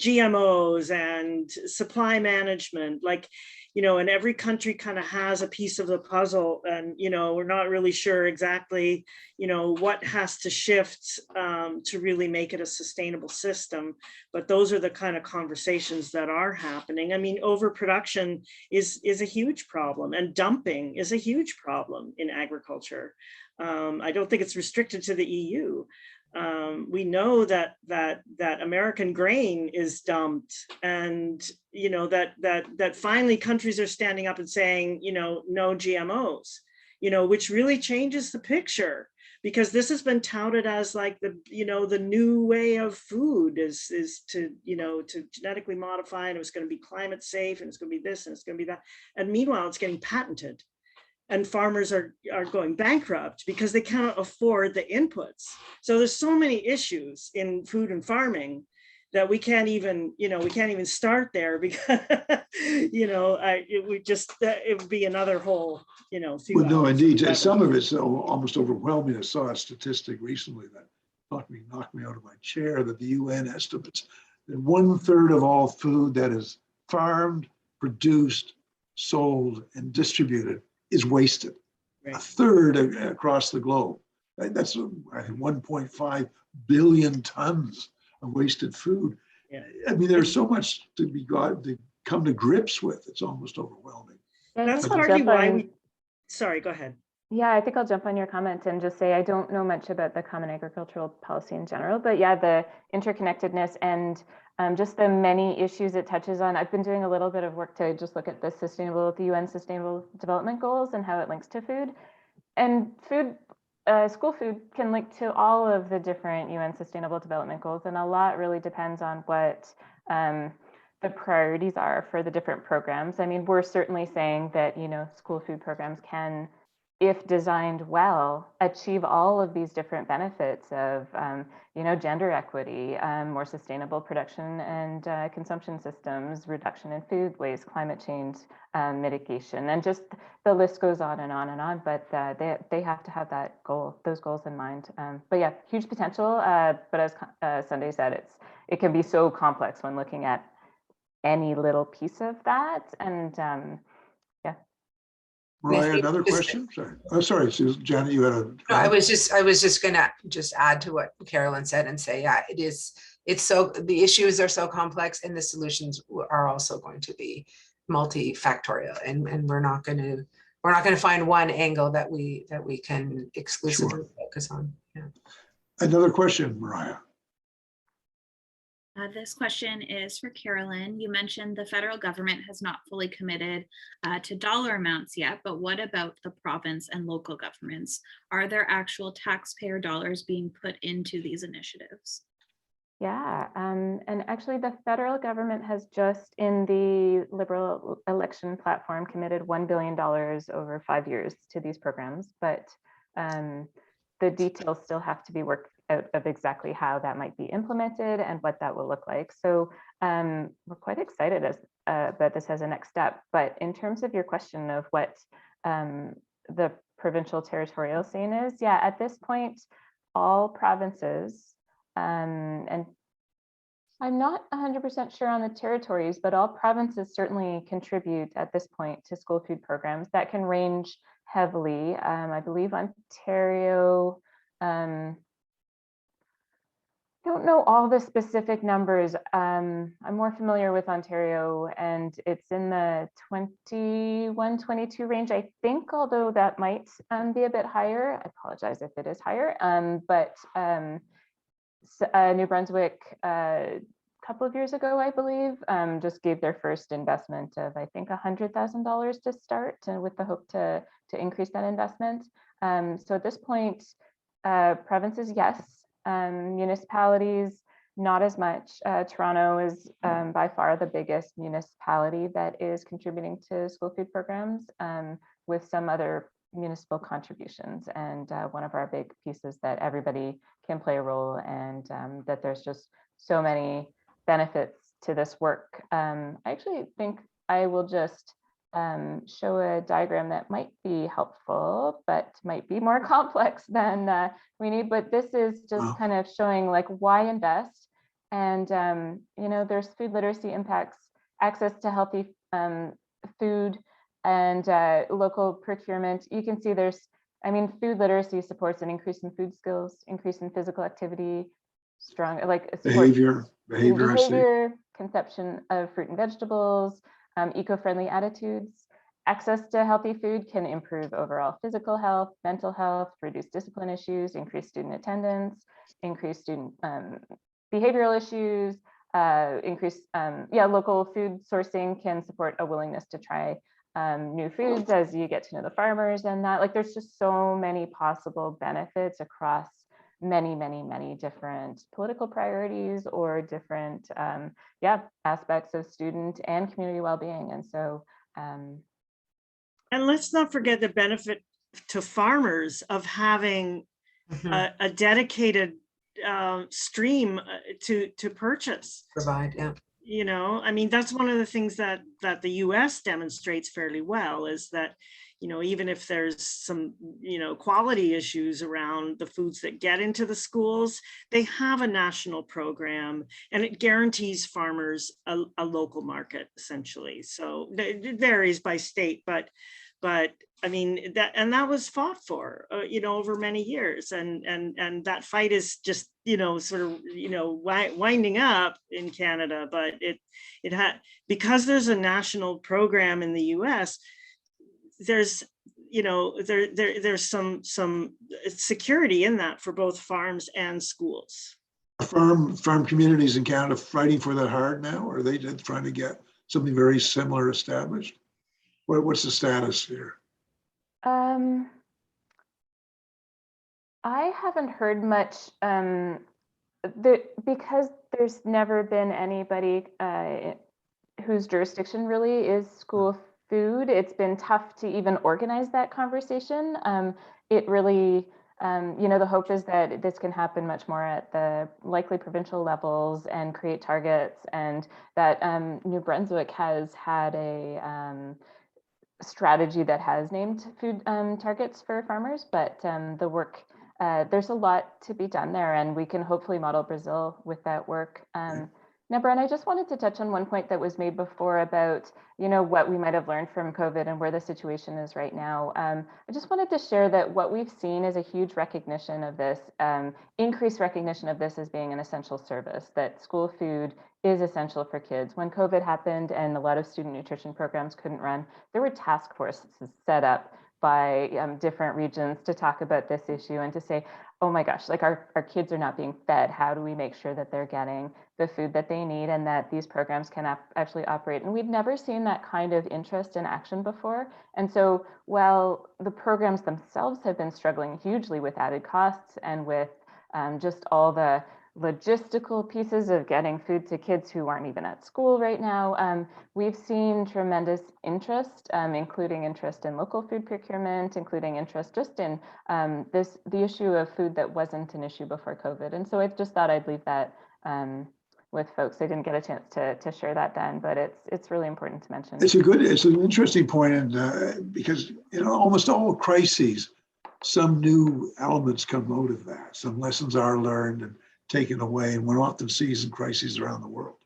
GMOs and supply management, and every country kind of has a piece of the puzzle, and we're not really sure exactly what has to shift to really make it a sustainable system. But those are the kind of conversations that are happening. I mean, overproduction is a huge problem, and dumping is a huge problem in agriculture. I don't think it's restricted to the EU. We know that American grain is dumped, and that finally countries are standing up and saying, no GMOs, which really changes the picture, because this has been touted as like the new way of food is to genetically modify, and it's going to be climate safe, and it's going to be this, and it's going to be that, and meanwhile it's getting patented. And farmers are going bankrupt because they cannot afford the inputs. So there's so many issues in food and farming that we can't even start there, because it would be another whole few Well, no, hours. indeed, some of it's almost overwhelming. I saw a statistic recently that knocked me out of my chair, that the UN estimates that 1/3 of all food that is farmed, produced, sold, and distributed is wasted. Right. 1/3 across the globe. That's, I think, 1.5 billion tons of wasted food. Yeah. I mean, there's so much to come to grips with. It's almost overwhelming. That's partly why sorry, go ahead. Yeah, I think I'll jump on your comment and just say I don't know much about the Common Agricultural Policy in general, but yeah, the interconnectedness and just the many issues it touches on. I've been doing a little bit of work to just look at the UN Sustainable Development Goals and how it links to food. And school food can link to all of the different UN Sustainable Development Goals, and a lot really depends on what the priorities are for the different programs. I mean, we're certainly saying that school food programs can, if designed well, achieve all of these different benefits of, gender equity, more sustainable production and consumption systems, reduction in food waste, climate change mitigation, and just the list goes on and on and on. But they have to have those goals in mind. But yeah, huge potential. But as Sunday said, it can be so complex when looking at any little piece of that. And Mariah, another question? Sorry. Oh, sorry, Susan. Janet, you had a... No, I was just gonna add to what Carolyn said and say, yeah, the issues are so complex, and the solutions are also going to be multifactorial, and we're not gonna find one angle that we can exclusively focus on. Yeah. Another question, Mariah. This question is for Carolyn. You mentioned the federal government has not fully committed to dollar amounts yet, but what about the province and local governments? Are there actual taxpayer dollars being put into these initiatives? Yeah, and actually the federal government has just in the Liberal election platform committed $1 billion over 5 years to these programs, but the details still have to be worked out of exactly how that might be implemented and what that will look like. So we're quite excited about this as a next step. But in terms of your question of what the provincial territorial scene is, yeah, at this point, all provinces, and I'm not 100% sure on the territories, but all provinces certainly contribute at this point to school food programs that can range heavily. I believe Ontario, don't know all the specific numbers. I'm more familiar with Ontario, and it's in the 21, 22 range, I think, although that might be a bit higher. I apologize if it is higher, but New Brunswick, a couple of years ago, I believe, just gave their first investment of, I think, $100,000 to start, and with the hope to increase that investment. So at this point, provinces, yes. Municipalities, not as much. Toronto is by far the biggest municipality that is contributing to school food programs, with some other municipal contributions. And one of our big pieces that everybody can play a role, and that there's just so many benefits to this work. I actually think I will just show a diagram that might be helpful, but might be more complex than we need. But this is just kind of showing like why invest. And you know, there's food literacy impacts, access to healthy food, and local procurement. You can see there's, I mean, food literacy supports an increase in food skills, increase in physical activity, strong like Behavior, conception of fruit and vegetables, eco-friendly attitudes. Access to healthy food can improve overall physical health, mental health, reduce discipline issues, increase student attendance, increase student behavioral issues, increase, local food sourcing can support a willingness to try new foods as you get to know the farmers, and that, like, there's just so many possible benefits across many different political priorities or different aspects of student and community well-being. And so and let's not forget the benefit to farmers of having a dedicated stream to purchase, provide, yeah. You know, I mean, that's one of the things that the US demonstrates fairly well, is that, you know, even if there's some, you know, quality issues around the foods that get into the schools, they have a national program, and it guarantees farmers a local market, essentially. So it varies by state, but I mean, that was fought for, you know, over many years, and that fight is just, you know, sort of, you know, winding up in Canada, but it had, because there's a national program in the US, there's, you know, there's some security in that for both farms and schools. Farm communities in Canada fighting for that hard now, or are they just trying to get something very similar established? What's the status here? I haven't heard much, because there's never been anybody whose jurisdiction really is school food. It's been tough to even organize that conversation. It really, you know, the hope is that this can happen much more at the likely provincial levels and create targets, and that New Brunswick has had a strategy that has named food targets for farmers, but the work, there's a lot to be done there, and we can hopefully model Brazil with that work. Now, Brian, I just wanted to touch on one point that was made before about, you know, what we might have learned from COVID and where the situation is right now. I just wanted to share that what we've seen is a huge recognition of this, increased recognition of this as being an essential service, that school food is essential for kids. When COVID happened and a lot of student nutrition programs couldn't run, there were task forces set up by different regions to talk about this issue and to say, oh my gosh, like our kids are not being fed. How do we make sure that they're getting the food that they need and that these programs can actually operate? And we've never seen that kind of interest in action before. And so while the programs themselves have been struggling hugely with added costs and with just all the logistical pieces of getting food to kids who aren't even at school right now. We've seen tremendous interest, including interest in local food procurement, including interest just in the issue of food that wasn't an issue before COVID. And so I just thought I'd leave that with folks. I didn't get a chance to share that then, but it's really important to mention. It's an interesting point, and because in almost all crises, some new elements come out of that. Some lessons are learned and taken away, and one often sees in crises around the world,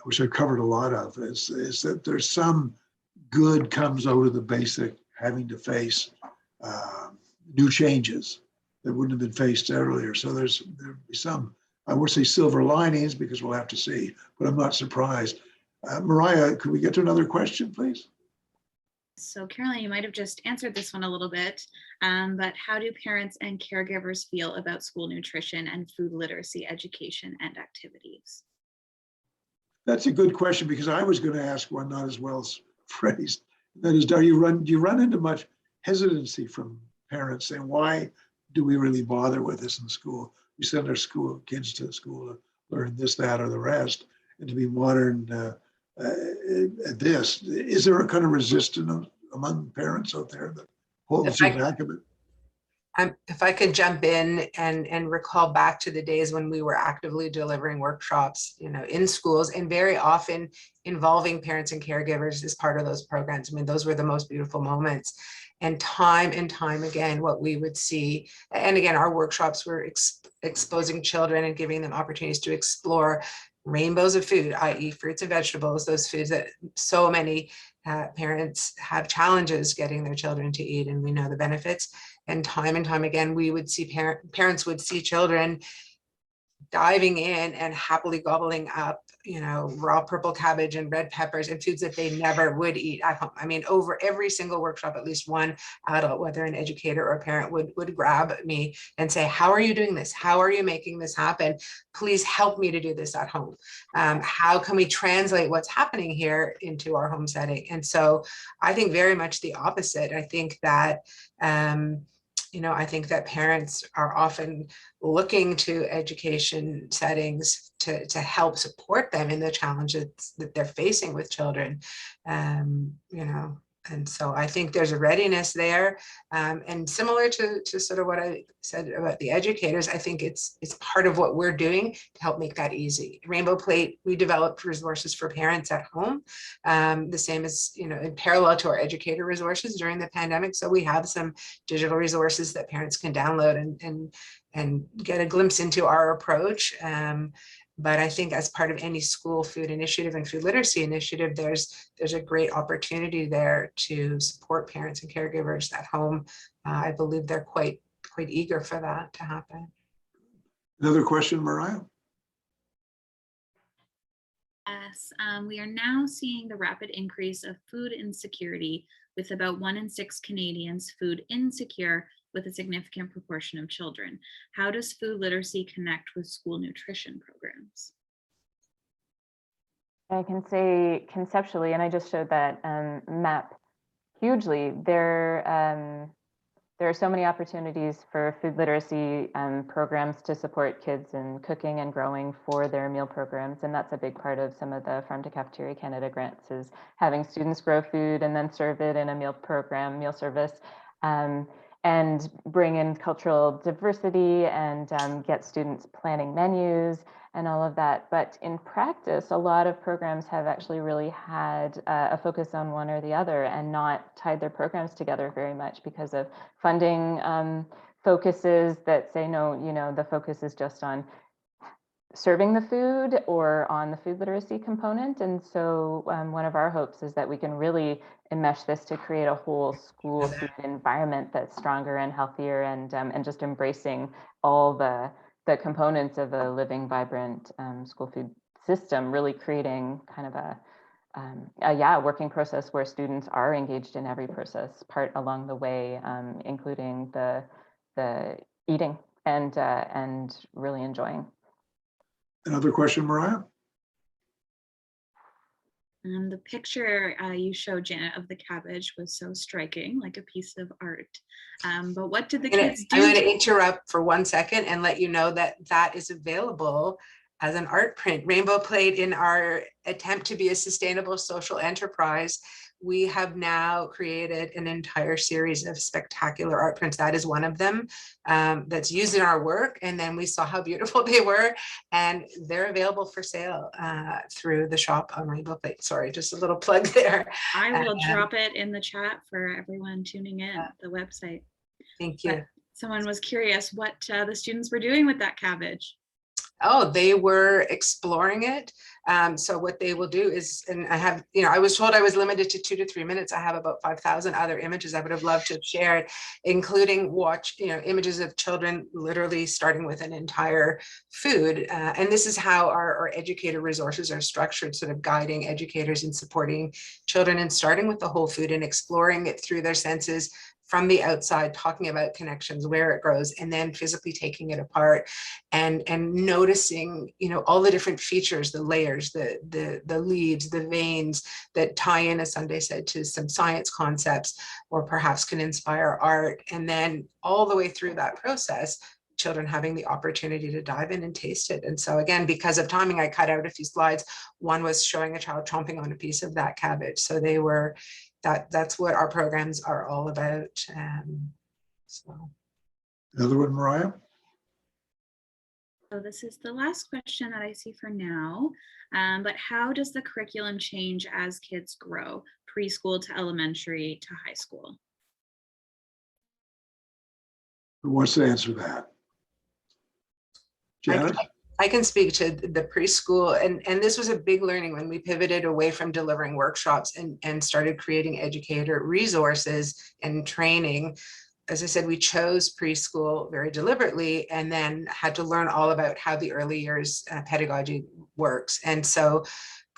which I've covered a lot of, is that there's some good comes out of the basic having to face new changes that wouldn't have been faced earlier. So there'll be some, I would say, silver linings, because we'll have to see, but I'm not surprised. Mariah, could we get to another question, please? So Carolyn, you might have just answered this one a little bit, but how do parents and caregivers feel about school nutrition and food literacy education and activities? That's a good question, because I was going to ask one not as well as phrased. That is, do you run into much hesitancy from parents saying, why do we really bother with this in school? We send our kids to school to learn this, that, or the rest, and to be modern at this. Is there a kind of resistance among parents out there that holds you back a bit? If I could jump in and recall back to the days when we were actively delivering workshops, in schools, and very often involving parents and caregivers as part of those programs. I mean, those were the most beautiful moments. And time again, what we would see, and again, our workshops were exposing children and giving them opportunities to explore rainbows of food, i.e. fruits and vegetables, those foods that so many parents have challenges getting their children to eat, and we know the benefits. And time again, we would see parents would see children diving in and happily gobbling up, raw purple cabbage and red peppers and foods that they never would eat at home. I mean, over every single workshop, at least one adult, whether an educator or a parent, would grab me and say, how are you doing this? How are you making this happen? Please help me to do this at home. How can we translate what's happening here into our home setting? And so I think very much the opposite. I think that I think that parents are often looking to education settings to help support them in the challenges that they're facing with children, and so I think there's a readiness there, and similar to sort of what I said about the educators, I think it's part of what we're doing to help make that easy. Rainbow Plate, we developed resources for parents at home, the same as, in parallel to our educator resources during the pandemic. So we have some digital resources that parents can download and get a glimpse into our approach. But I think as part of any school food initiative and food literacy initiative, there's a great opportunity there to support parents and caregivers at home. I believe they're quite eager for that to happen. Another question, Mariah? Yes, we are now seeing the rapid increase of food insecurity, with about 1 in 6 Canadians food insecure, with a significant proportion of children. How does food literacy connect with school nutrition programs? I can say conceptually, and I just showed that map hugely. There are so many opportunities for food literacy programs to support kids in cooking and growing for their meal programs. And that's a big part of some of the Farm to Cafeteria Canada grants, is having students grow food and then serve it in a meal program, meal service. And bring in cultural diversity and get students planning menus and all of that. But in practice, a lot of programs have actually really had a focus on one or the other and not tied their programs together very much because of funding focuses that say, no, the focus is just on serving the food or on the food literacy component. And so one of our hopes is that we can really enmesh this to create a whole school food environment that's stronger and healthier and just embracing all the components of a living, vibrant school food system, really creating kind of a working process where students are engaged in every process part along the way, including the eating and really enjoying. Another question, Mariah? The picture you showed, Janet, of the cabbage was so striking, like a piece of art. But what did the kids I'm going do? to interrupt for 1 second and let you know that that is available as an art print. Rainbow Plate, in our attempt to be a sustainable social enterprise, we have now created an entire series of spectacular art prints. That is one of them that's used in our work. And then we saw how beautiful they were, and they're available for sale through the shop on Rainbow Plate. Sorry, just a little plug there. I will drop it in the chat for everyone tuning in, the website. Thank you. But someone was curious what the students were doing with that cabbage. Oh, they were exploring it. So what they will do is, and I have, I was told I was limited to 2 to 3 minutes. I have about 5,000 other images I would have loved to have shared, including images of children literally starting with an entire food. And this is how our educator resources are structured, sort of guiding educators and supporting children and starting with the whole food and exploring it through their senses from the outside, talking about connections, where it grows, and then physically taking it apart and noticing, all the different features, the layers, the leaves, the veins that tie in, as Sunday said, to some science concepts, or perhaps can inspire art. And then all the way through that process, children having the opportunity to dive in and taste it. And so again, because of timing, I cut out a few slides. One was showing a child chomping on a piece of that cabbage. So they were, that's what our programs are all about. So. Another one, Mariah? So this is the last question that I see for now, but how does the curriculum change as kids grow, preschool to elementary to high school? Who wants to answer that? Janet? I can speak to the preschool, and this was a big learning when we pivoted away from delivering workshops and started creating educator resources and training. As I said, we chose preschool very deliberately, and then had to learn all about how the early years pedagogy works. And so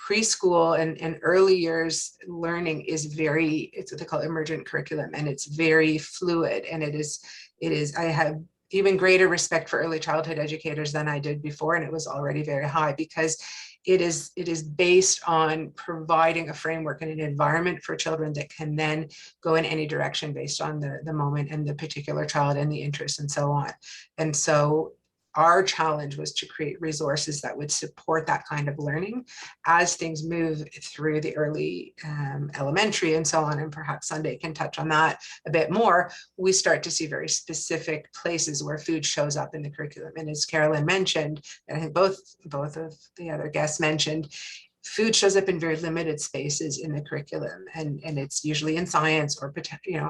preschool and early years learning is it's what they call emergent curriculum, and it's very fluid. And it is, I have even greater respect for early childhood educators than I did before, and it was already very high, because it is based on providing a framework and an environment for children that can then go in any direction based on the moment and the particular child and the interests and so on. And so our challenge was to create resources that would support that kind of learning as things move through the early elementary and so on. And perhaps Sunday can touch on that a bit more. We start to see very specific places where food shows up in the curriculum. And as Carolyn mentioned, and I think both of the other guests mentioned, food shows up in very limited spaces in the curriculum, and it's usually in science or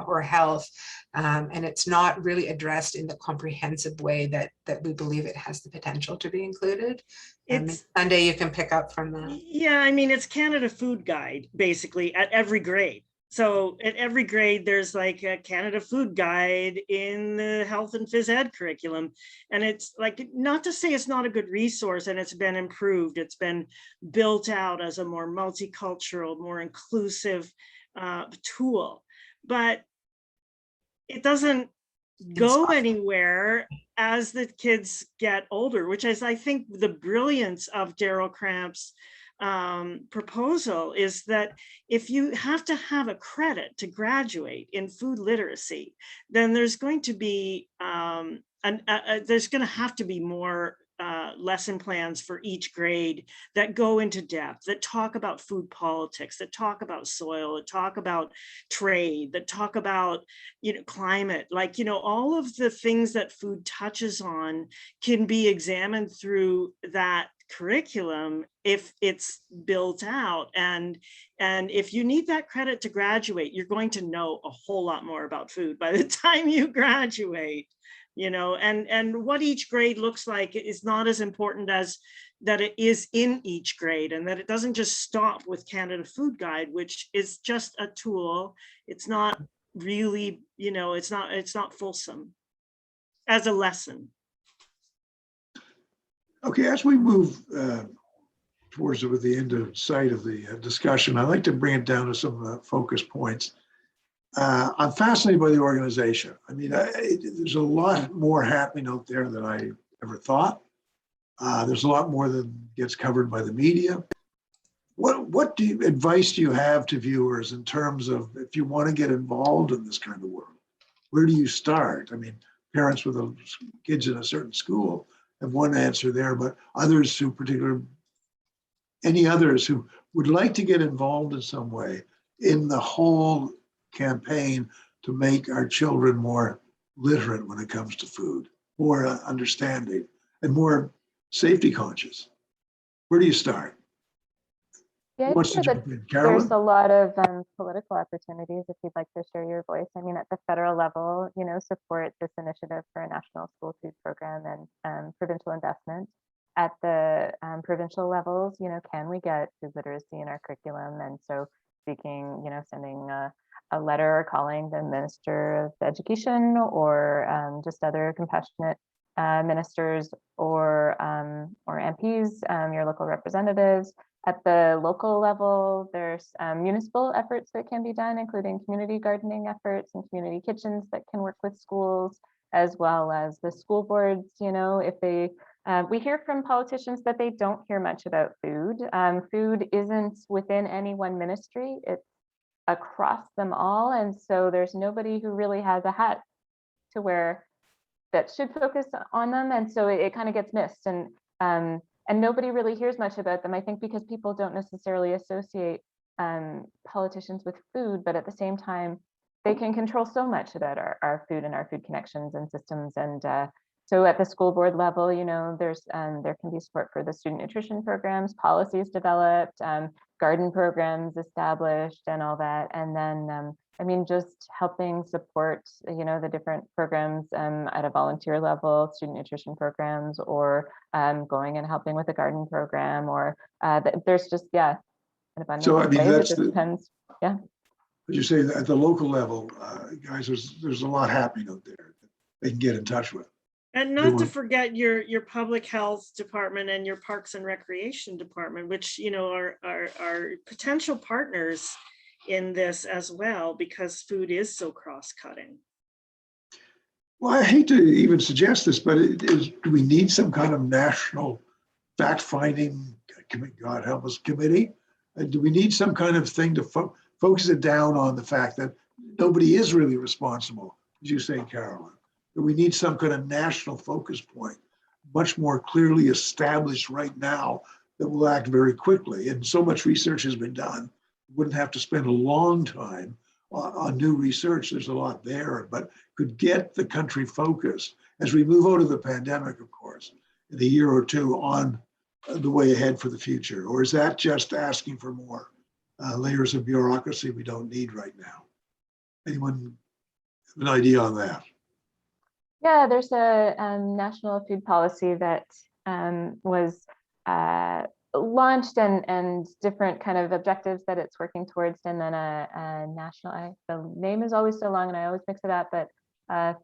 or health, and it's not really addressed in the comprehensive way that we believe it has the potential to be included. And Sunday, you can pick up from that. Yeah, I mean, it's Canada Food Guide basically at every grade. So at every grade, there's like a Canada Food Guide in the health and phys ed curriculum. And it's like, not to say it's not a good resource, and it's been improved. It's been built out as a more multicultural, more inclusive tool, but it doesn't go anywhere as the kids get older, which is, I think, the brilliance of Daryl Cramp's proposal, is that if you have to have a credit to graduate in food literacy, then there's going to be there's going to have to be more lesson plans for each grade that go into depth, that talk about food politics, that talk about soil, that talk about trade, that talk about climate, like all of the things that food touches on can be examined through that curriculum if it's built out. And if you need that credit to graduate, you're going to know a whole lot more about food by the time you graduate. And what each grade looks like is not as important as that it is in each grade, and that it doesn't just stop with Canada Food Guide, which is just a tool. It's not really, it's not fulsome as a lesson. Okay, as we move towards the end of sight of the discussion, I'd like to bring it down to some focus points. I'm fascinated by the organization. I mean, there's a lot more happening out there than I ever thought. There's a lot more that gets covered by the media. What advice do you have to viewers in terms of if you want to get involved in this kind of work? Where do you start? I mean, parents with kids in a certain school have one answer there, but others who any others who would like to get involved in some way in the whole campaign to make our children more literate when it comes to food, more understanding, and more safety conscious. Where do you start? Yeah, Who I wants to think jump that in? there's Carolyn? a lot of political opportunities if you'd like to share your voice. I mean, at the federal level, support this initiative for a national school food program and provincial investment. At the provincial levels, can we get food literacy in our curriculum? And so speaking, sending a letter or calling the Minister of Education or just other compassionate ministers or MPs, your local representatives. At the local level, there's municipal efforts that can be done, including community gardening efforts and community kitchens that can work with schools, as well as the school boards. If they, we hear from politicians that they don't hear much about food. Food isn't within any one ministry, it's across them all. And so there's nobody who really has a hat to wear that should focus on them. And so it kind of gets missed. And nobody really hears much about them, I think, because people don't necessarily associate politicians with food, but at the same time, they can control so much about our food and our food connections and systems. And so at the school board level, there can be support for the student nutrition programs, policies developed, garden programs established and all that. And then, just helping support, the different programs at a volunteer level, student nutrition programs, or going and helping with a garden program, or there's just, an abundance So, I of mean, ways. It that's just depends. Yeah. as you say, at the local level, guys, there's a lot happening out there that they can get in touch with. And not to forget your public health department and your parks and recreation department, which are potential partners in this as well, because food is so cross-cutting. Well, I hate to even suggest this, but do we need some kind of national fact-finding, God help us, committee? Do we need some kind of thing to focus it down on the fact that nobody is really responsible, as you say, Carolyn? That we need some kind of national focus point, much more clearly established right now, that will act very quickly. And so much research has been done. Wouldn't have to spend a long time on new research. There's a lot there, but could get the country focused as we move out of the pandemic, of course, in a year or two on the way ahead for the future. Or is that just asking for more layers of bureaucracy we don't need right now? Anyone have an idea on that? Yeah, there's a national food policy that was launched and different kind of objectives that it's working towards, and then a national, the name is always so long and I always mix it up, but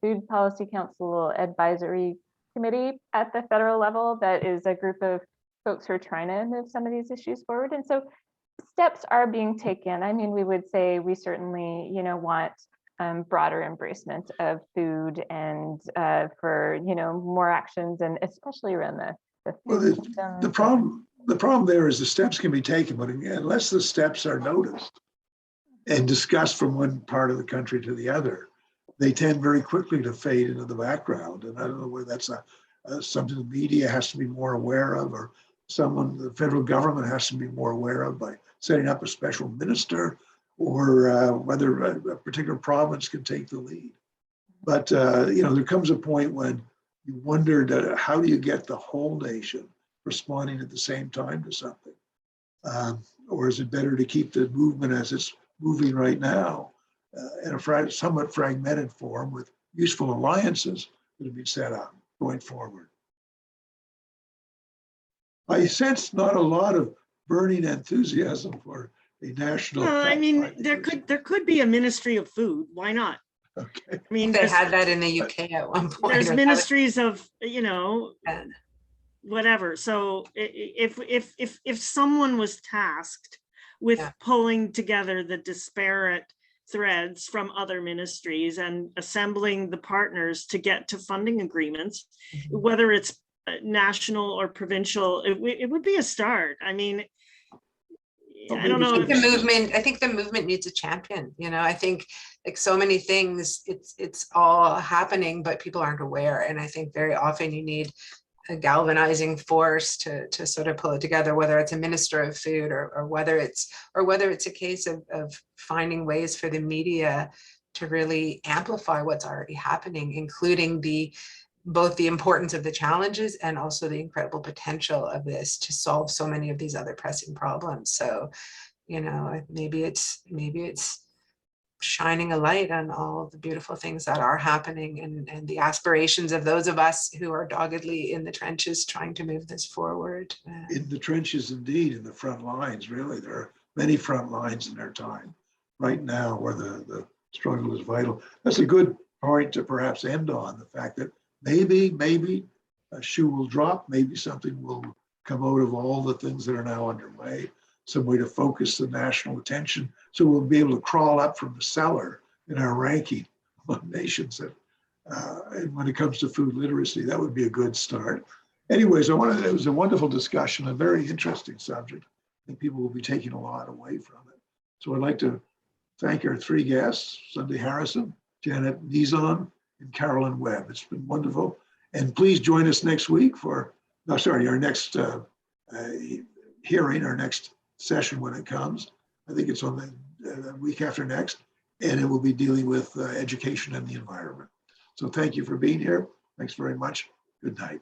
Food Policy Council Advisory Committee at the federal level that is a group of folks who are trying to move some of these issues forward. And so steps are being taken. I mean, we would say we certainly, want broader embracement of food and for, more actions, and especially around the food system. The problem there is the steps can be taken, but unless the steps are noticed and discussed from one part of the country to the other, they tend very quickly to fade into the background. And I don't know whether that's something the media has to be more aware of, or the federal government has to be more aware of by setting up a special minister, or whether a particular province can take the lead. But there comes a point when you wondered, how do you get the whole nation responding at the same time to something? Or is it better to keep the movement as it's moving right now in a somewhat fragmented form with useful alliances that have been set up going forward? I sense not a lot of burning enthusiasm for a national. I mean, there could be a Ministry of Food. Why not? Okay. I mean, They had that in the UK at one point. There's ministries of, whatever. So if someone was tasked with pulling together the disparate threads from other ministries and assembling the partners to get to funding agreements, whether it's national or provincial, it would be a start. I mean, I don't know. I think the movement needs a champion. You know, I think like so many things, it's all happening, but people aren't aware. And I think very often you need a galvanizing force to sort of pull it together, whether it's a minister of food or whether it's a case of finding ways for the media to really amplify what's already happening, including both the importance of the challenges and also the incredible potential of this to solve so many of these other pressing problems. So, you know, maybe it's shining a light on all the beautiful things that are happening and the aspirations of those of us who are doggedly in the trenches trying to move this forward. In the trenches, indeed, in the front lines, really. There are many front lines in our time right now where the struggle is vital. That's a good point to perhaps end on, the fact that maybe a shoe will drop, maybe something will come out of all the things that are now underway, some way to focus the national attention so we'll be able to crawl up from the cellar in our ranking among nations. And when it comes to food literacy, that would be a good start. Anyways, it was a wonderful discussion, a very interesting subject. I think people will be taking a lot away from it. So I'd like to thank our three guests, Sunday Harrison, Janet Nezon, and Carolyn Webb. It's been wonderful. And please join us next week for, our next hearing, our next session when it comes. I think it's on the week after next, and it will be dealing with education and the environment. So thank you for being here. Thanks very much. Good night.